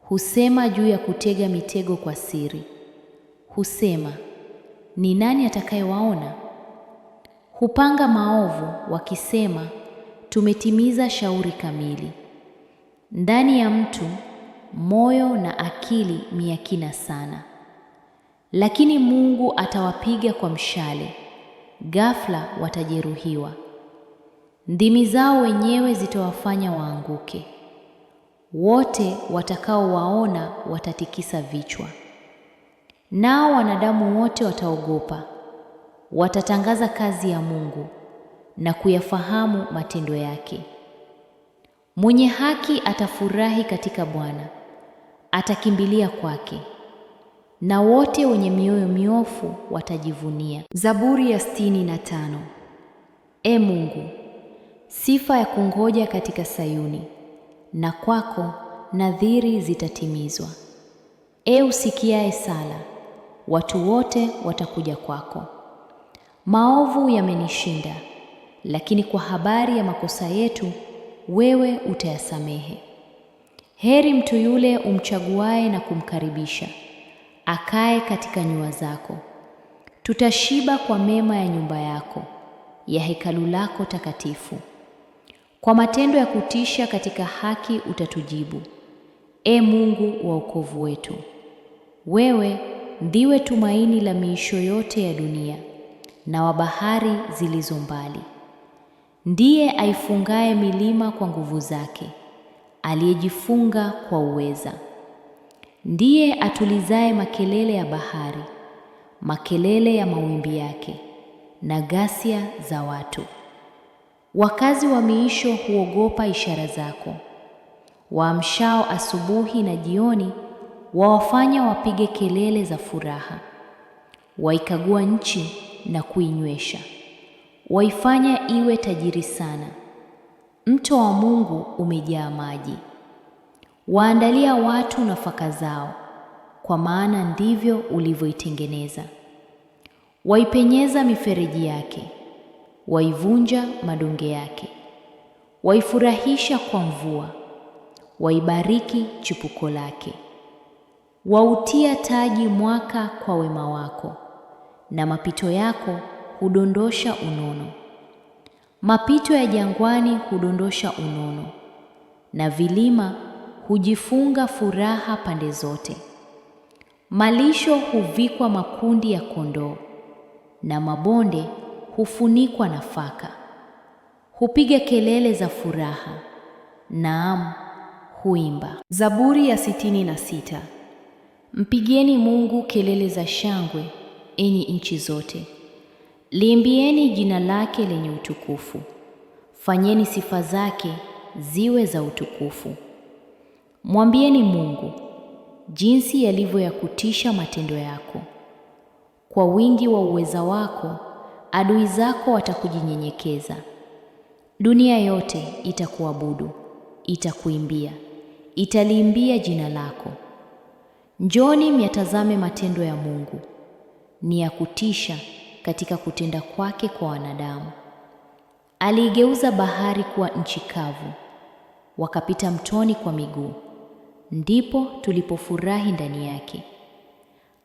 husema juu ya kutega mitego kwa siri. Husema, ni nani atakayewaona? Hupanga maovu wakisema, tumetimiza shauri kamili. Ndani ya mtu moyo na akili ni ya kina sana. Lakini Mungu atawapiga kwa mshale, ghafla watajeruhiwa. Ndimi zao wenyewe zitawafanya waanguke. Wote watakaowaona watatikisa vichwa. Nao wanadamu wote wataogopa, watatangaza kazi ya Mungu na kuyafahamu matendo yake. Mwenye haki atafurahi katika Bwana, atakimbilia kwake, na wote wenye mioyo miofu watajivunia. Zaburi ya 65. Ee Mungu, sifa ya kungoja katika Sayuni, na kwako nadhiri zitatimizwa. Ee usikiaye sala, watu wote watakuja kwako. Maovu yamenishinda, lakini kwa habari ya makosa yetu wewe utayasamehe. Heri mtu yule umchaguaye na kumkaribisha, akae katika nyua zako. Tutashiba kwa mema ya nyumba yako, ya hekalu lako takatifu. Kwa matendo ya kutisha katika haki utatujibu, Ee Mungu wa wokovu wetu. Wewe ndiwe tumaini la miisho yote ya dunia na wa bahari zilizo mbali. Ndiye aifungaye milima kwa nguvu zake, aliyejifunga kwa uweza. Ndiye atulizaye makelele ya bahari, makelele ya mawimbi yake, na ghasia za watu. Wakazi wa miisho huogopa ishara zako. Waamshao asubuhi na jioni wawafanya wapige kelele za furaha. Waikagua nchi na kuinywesha, waifanya iwe tajiri sana. Mto wa Mungu umejaa maji. Waandalia watu nafaka zao, kwa maana ndivyo ulivyoitengeneza. Waipenyeza mifereji yake, waivunja madonge yake. Waifurahisha kwa mvua, waibariki chipuko lake. Wautia taji mwaka kwa wema wako, na mapito yako hudondosha unono. Mapito ya jangwani hudondosha unono, na vilima hujifunga furaha pande zote. Malisho huvikwa makundi ya kondoo, na mabonde hufunikwa nafaka. Hupiga kelele za furaha, naam, huimba. Zaburi ya 66. Mpigieni Mungu kelele za shangwe, enyi nchi zote. Liimbieni jina lake lenye utukufu. Fanyeni sifa zake ziwe za utukufu. Mwambieni Mungu, jinsi yalivyo ya kutisha matendo yako. Kwa wingi wa uweza wako, adui zako watakujinyenyekeza. Dunia yote itakuabudu, itakuimbia, italiimbia jina lako. Njoni myatazame matendo ya Mungu, ni ya kutisha katika kutenda kwake kwa wanadamu. Aliigeuza bahari kuwa nchi kavu, wakapita mtoni kwa miguu, ndipo tulipofurahi ndani yake.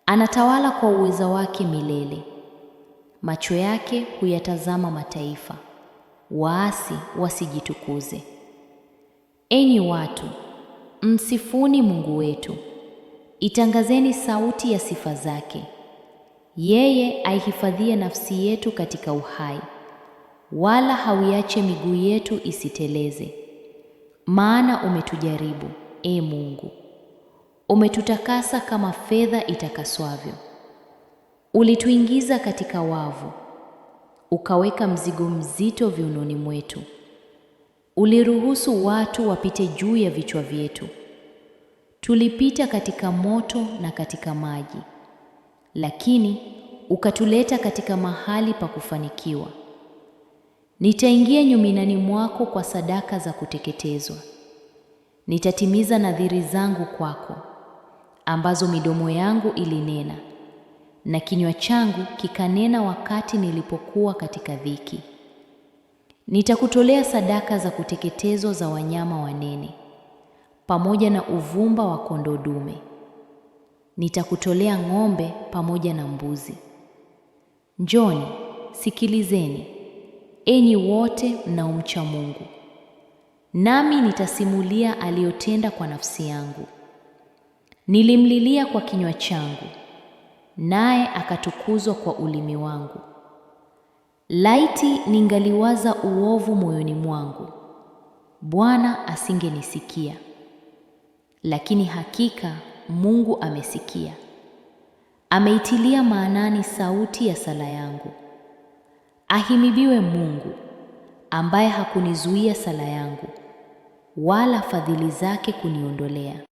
Anatawala kwa uweza wake milele. Macho yake huyatazama mataifa, waasi wasijitukuze. Enyi watu, msifuni Mungu wetu. Itangazeni sauti ya sifa zake. Yeye aihifadhie nafsi yetu katika uhai, wala hauiache miguu yetu isiteleze. Maana umetujaribu, Ee Mungu, umetutakasa kama fedha itakaswavyo. Ulituingiza katika wavu, ukaweka mzigo mzito viunoni mwetu. Uliruhusu watu wapite juu ya vichwa vyetu. Tulipita katika moto na katika maji, lakini ukatuleta katika mahali pa kufanikiwa. Nitaingia nyuminani mwako kwa sadaka za kuteketezwa. Nitatimiza nadhiri zangu kwako, ambazo midomo yangu ilinena, na kinywa changu kikanena wakati nilipokuwa katika dhiki. Nitakutolea sadaka za kuteketezwa za wanyama wanene, pamoja na uvumba wa kondoo dume. Nitakutolea ng'ombe pamoja na mbuzi. Njoni, sikilizeni, enyi wote mnaomcha Mungu. Nami nitasimulia aliyotenda kwa nafsi yangu. Nilimlilia kwa kinywa changu, naye akatukuzwa kwa ulimi wangu. Laiti ningaliwaza uovu moyoni mwangu, Bwana asingenisikia. Lakini hakika Mungu amesikia, ameitilia maanani sauti ya sala yangu. Ahimidiwe Mungu, ambaye hakunizuia sala yangu, wala fadhili zake kuniondolea.